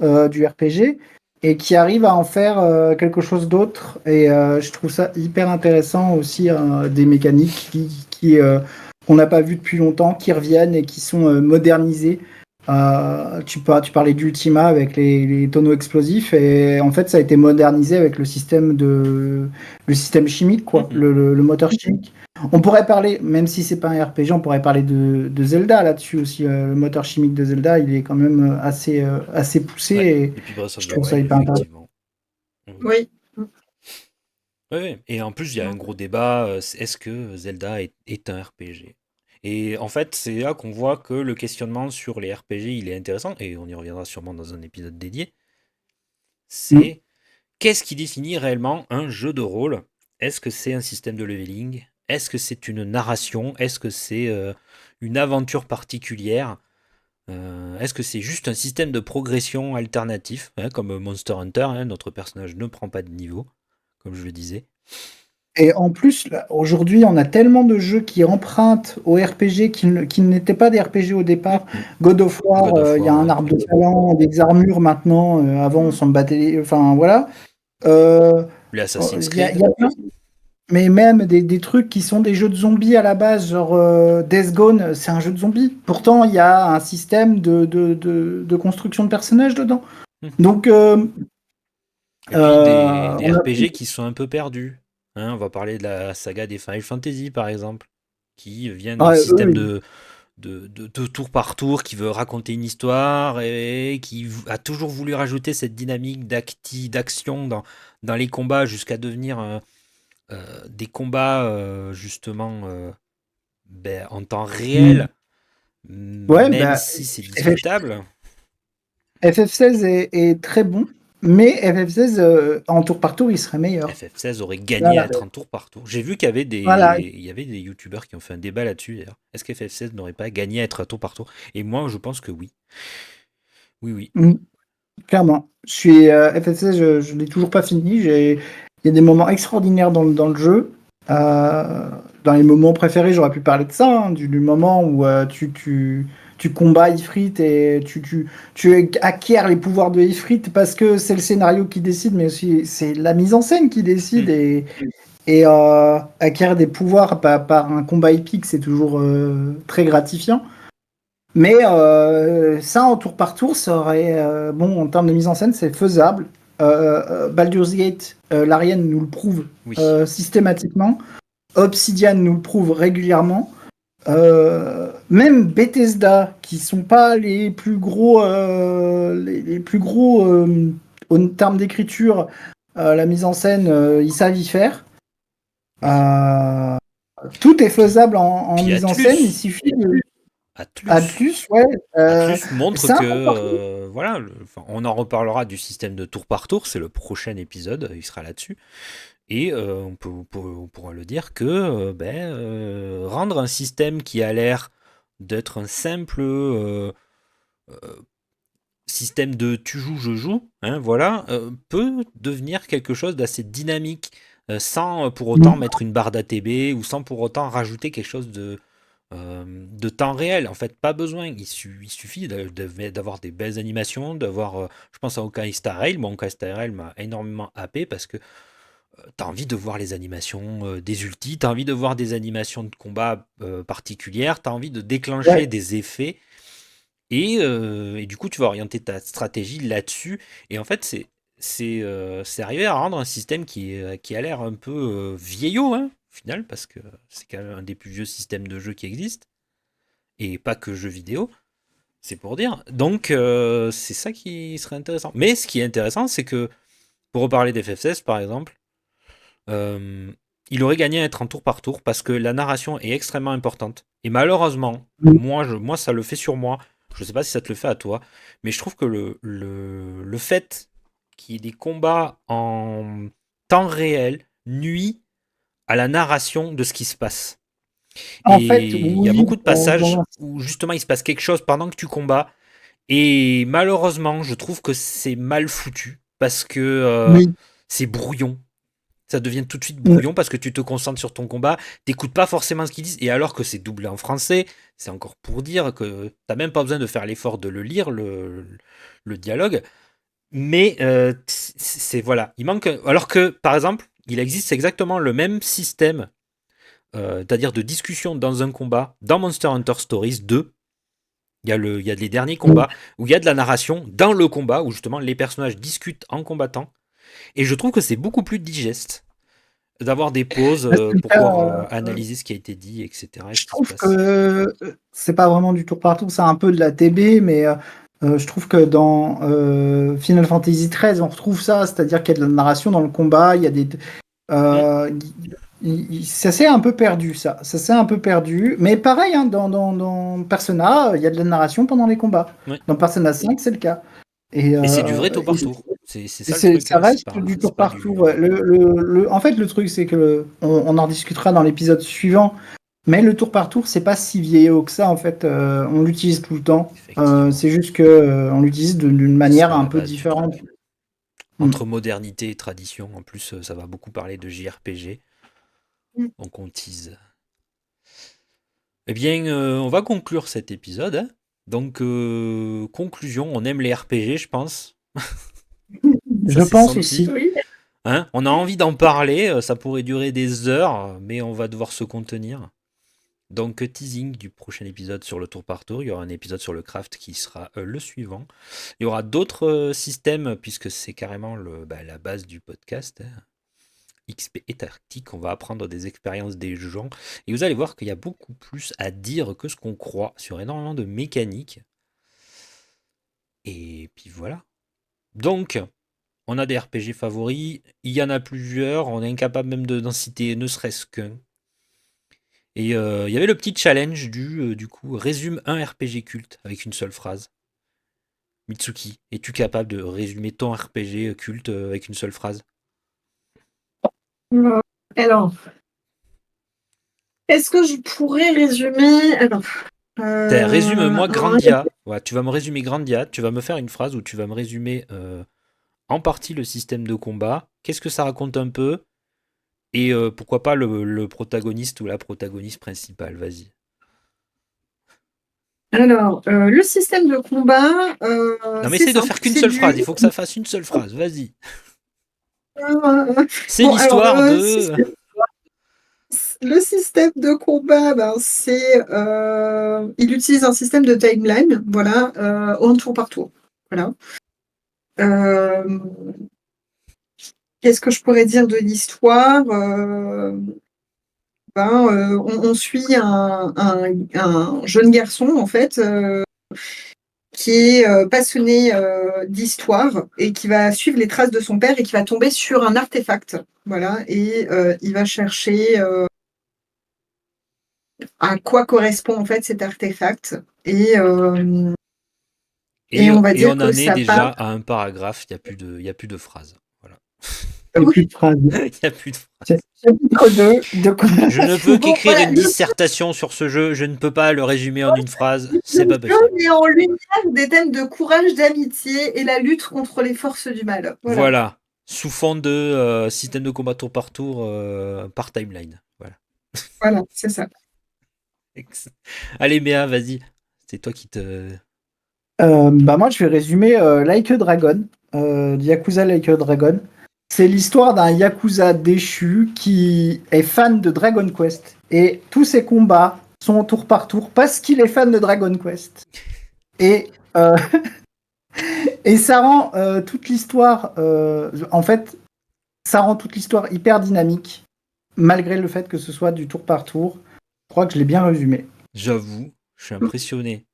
du RPG et qui arrive à en faire quelque chose d'autre. Et je trouve ça hyper intéressant aussi, des mécaniques qu'on n'a pas vues depuis longtemps, qui reviennent et qui sont modernisées. Tu parlais d'Ultima avec les tonneaux explosifs et en fait ça a été modernisé avec le système chimique, quoi, Mhm. le moteur chimique. On pourrait parler, même si c'est pas un RPG, on pourrait parler de Zelda là-dessus aussi. Le moteur chimique de Zelda, il est quand même assez poussé Ouais. et Et puis Breath of je the trouve ça Wild, hyper intéressant. effectivement. Mhm. Oui. Ouais, ouais. Et en plus, il y a un gros débat, est-ce que Zelda est un RPG? Et en fait, c'est là qu'on voit que le questionnement sur les RPG, il est intéressant, et on y reviendra sûrement dans un épisode dédié. Mm. C'est qu'est-ce qui définit réellement un jeu de rôle? Est-ce que c'est un système de leveling? Est-ce que c'est une narration? Est-ce que c'est une aventure particulière? Est-ce que c'est juste un système de progression alternatif, hein, comme Monster Hunter, hein, notre personnage ne prend pas de niveau, comme je le disais. Et en plus, là, aujourd'hui, on a tellement de jeux qui empruntent au RPG qui n'étaient pas des RPG au départ. Mhm. God of War, God of il y a War, un ouais, arbre de effectivement. talent, des armures maintenant. Avant, on s'en battait. Enfin, voilà. Euh, Les Assassin's il Creed. y a plein. Mais même des trucs qui sont des jeux de zombies à la base, genre Death Gone, c'est un jeu de zombies. Pourtant, il y a un système de construction de personnages dedans. Mhm. Donc, Et puis des on a. RPG qui sont un peu perdus. Hein, on va parler de la saga des Final Fantasy, par exemple, qui viennent d'un Ah, système eux, de tour par tour, qui veut raconter une histoire et qui a toujours voulu rajouter cette dynamique d'action dans les combats jusqu'à devenir des combats justement en temps ils- réel, ouais, même bah, si c'est discutable. FF16 est très bon, mais FF16 en tour par tour, il serait meilleur. FF16 aurait gagné à Voilà. être un tour par tour. J'ai vu qu'il y avait Voilà. des youtubeurs qui ont fait un débat là-dessus d'ailleurs. Est-ce que FF16 n'aurait pas gagné à être un tour par tour? Et moi, je pense que oui. Oui, oui. Mm, clairement. Je suis FF16, je l'ai toujours pas fini. Il y a des moments extraordinaires dans le jeu. Dans les moments préférés, j'aurais pu parler de ça, hein, du moment où tu combats Ifrit et tu acquiers les pouvoirs de Ifrit parce que c'est le scénario qui décide, mais aussi c'est la mise en scène qui décide. Hmm. Et acquérir des pouvoirs par un combat épique, c'est toujours très gratifiant. Mais ça, en tour par tour, ça aurait. Bon, en termes de mise en scène, c'est faisable. Baldur's Gate, l'Ariane nous le prouve Oui. systématiquement. Obsidian nous le prouve régulièrement. Même Bethesda, qui sont pas les plus gros, les plus gros en termes d'écriture, la mise en scène, ils savent y faire. Tout est faisable en Puis mise en Atlus. scène, il suffit de. Atlus, ouais. Atlus montre c'est un peu que partout. voilà, on en reparlera du système de tour par tour, c'est le prochain épisode, il sera là-dessus. Et on pourra le dire que rendre un système qui a l'air d'être un simple système de tu joues, je joue, hein, voilà, peut devenir quelque chose d'assez dynamique, sans pour autant mettre une barre d'ATB ou sans pour autant rajouter quelque chose de temps réel. En fait, pas besoin. Il suffit d'avoir des belles animations, d'avoir. Je pense à Honkai Star Rail. Bon, Honkai Star Rail m'a énormément happé parce que tu as envie de voir les animations des ultis, tu as envie de voir des animations de combat particulières, tu as envie de déclencher Ouais. des effets. Et du coup, tu vas orienter ta stratégie là-dessus. Et en fait, c'est arriver à rendre un système qui a l'air un peu vieillot, hein, au final, parce que c'est quand même un des plus vieux systèmes de jeu qui existent. Et pas que jeux vidéo, c'est pour dire. Donc, c'est ça qui serait intéressant. Mais ce qui est intéressant, c'est que, pour reparler d'FF16, par exemple, euh, il aurait gagné à être en tour par tour parce que la narration est extrêmement importante. Et malheureusement, moi ça le fait sur moi. Je ne sais pas si ça te le fait à toi, mais je trouve que le fait qu'il y ait des combats en temps réel nuit à la narration de ce qui se passe. En fait, Et il y a oui, beaucoup de passages où justement il se passe quelque chose pendant que tu combats. Et malheureusement, je trouve que c'est mal foutu parce que oui. c'est brouillon. Ça devient tout de suite brouillon parce que tu te concentres sur ton combat, t'écoutes pas forcément ce qu'ils disent, et alors que c'est doublé en français, c'est encore pour dire que t'as même pas besoin de faire l'effort de le lire, le dialogue, mais c'est voilà, il manque, alors que par exemple, il existe exactement le même système, c'est-à-dire de discussion dans un combat, dans Monster Hunter Stories 2, il y a les derniers combats, où il y a de la narration dans le combat, où justement les personnages discutent en combattant, et je trouve que c'est beaucoup plus digeste d'avoir des pauses pour pouvoir analyser ce qui a été dit, etc. et ce Je qui se trouve passe. que c'est pas vraiment du tour par tour, c'est un peu de la TB, mais je trouve que dans Final Fantasy XIII, on retrouve ça, c'est-à-dire qu'il y a de la narration dans le combat, il y a des. euh, Ça s'est un peu perdu, ça. Ça s'est un peu perdu. Mais pareil, hein, dans Persona, il y a de la narration pendant les combats. Ouais. Dans Persona 5, c'est le cas. Et, Et c'est du vrai tour par tour. C'est ça le truc. ça Hein, reste du c'est tour pas par du. tour. Ouais. En fait, le truc, c'est que on en discutera dans l'épisode suivant. Mais le tour par tour, c'est pas si vieillot que ça. En fait, on l'utilise tout le temps. Effectivement. C'est juste que on l'utilise d'une Ce manière sera un la peu base du différente. truc. Entre modernité et tradition, en plus, ça va beaucoup parler de JRPG. Donc on tease. Eh bien, on va conclure cet épisode. Hein. Donc, conclusion, on aime les RPG, je pense. Ça Je s'est pense senti. aussi. Oui. Hein, on a envie d'en parler, ça pourrait durer des heures, mais on va devoir se contenir. Donc, teasing du prochain épisode sur le tour par tour. Il y aura un épisode sur le craft qui sera le suivant. Il y aura d'autres systèmes, puisque c'est carrément la base du podcast. Hein. XP et tactique, on va apprendre des expériences des gens. Et vous allez voir qu'il y a beaucoup plus à dire que ce qu'on croit sur énormément de mécaniques. Et puis voilà. Donc, on a des RPG favoris, il y en a plusieurs, on est incapable même d'en citer ne serait-ce qu'un. Et il y avait le petit challenge du coup, résume un RPG culte avec une seule phrase. Mitsuki, es-tu capable de résumer ton RPG culte avec une seule phrase? Alors, est-ce que je pourrais résumer. Alors, Résume-moi Grandia. Ouais, tu vas me résumer Grandia, tu vas me faire une phrase où tu vas me résumer en partie le système de combat, qu'est-ce que ça raconte un peu, et pourquoi pas le protagoniste ou la protagoniste principale, vas-y. alors, le système de combat, Non mais c'est essaye de simple, faire qu'une c'est seule du. phrase, il faut que ça fasse une seule phrase, vas-y. C'est Bon, alors, l'histoire de... Le système de combat, il utilise un système de timeline, voilà, en tour par tour. Voilà. Qu'est-ce que je pourrais dire de l'histoire? On suit un jeune garçon, en fait, qui est passionné d'histoire et qui va suivre les traces de son père et qui va tomber sur un artefact. Voilà, et il va chercher à quoi correspond en fait cet artefact. Et on va Et dire on que en est ça déjà part. à un paragraphe, il y a plus de phrases. Voilà. Il n'y a plus de phrases. Il n'y a plus de phrases. Chapitre 2 de Je ne peux Bon, qu'écrire voilà, une dissertation sur ce jeu, je ne peux pas le résumer en une phrase, c'est le pas jeu possible. met en lumière des thèmes de courage, d'amitié et la lutte contre les forces du mal. Voilà. Voilà, sous fond de système de combat tour par tour par timeline. Voilà. Voilà, c'est ça. Allez Béa, vas-y, c'est toi qui te... Moi, je vais résumer Like a Dragon, Yakuza Like a Dragon. C'est l'histoire d'un Yakuza déchu qui est fan de Dragon Quest. Et tous ses combats sont tour par tour parce qu'il est fan de Dragon Quest. Et, et ça rend toute l'histoire... en fait, ça rend toute l'histoire hyper dynamique, malgré le fait que ce soit du tour par tour. Je crois que je l'ai bien résumé. J'avoue, je suis impressionné.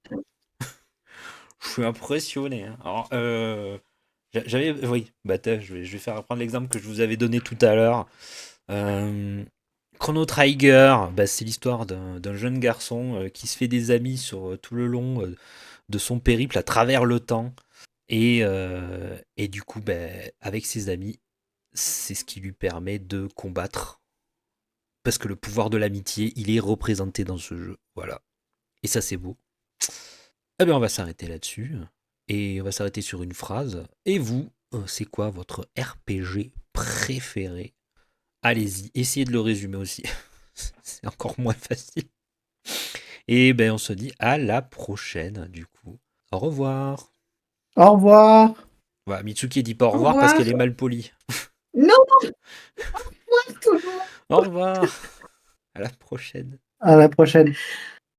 Je suis impressionné. Hein. Alors, j'avais... Oui, je vais faire reprendre l'exemple que je vous avais donné tout à l'heure. Chrono Trigger, c'est l'histoire d'un jeune garçon qui se fait des amis sur tout le long de son périple à travers le temps. Et du coup, avec ses amis, c'est ce qui lui permet de combattre. Parce que le pouvoir de l'amitié, il est représenté dans ce jeu. Voilà. Et ça, c'est beau. Eh bien, on va s'arrêter là-dessus. Et on va s'arrêter sur une phrase. Et vous, c'est quoi votre RPG préféré? Allez-y, essayez de le résumer aussi. C'est encore moins facile. Et on se dit à la prochaine, du coup. Au revoir. Au revoir. Voilà, Mitsuki dit pas au Au revoir parce revoir. qu'elle est mal polie. Non, au revoir tout le monde. Au revoir. À la prochaine. À la prochaine.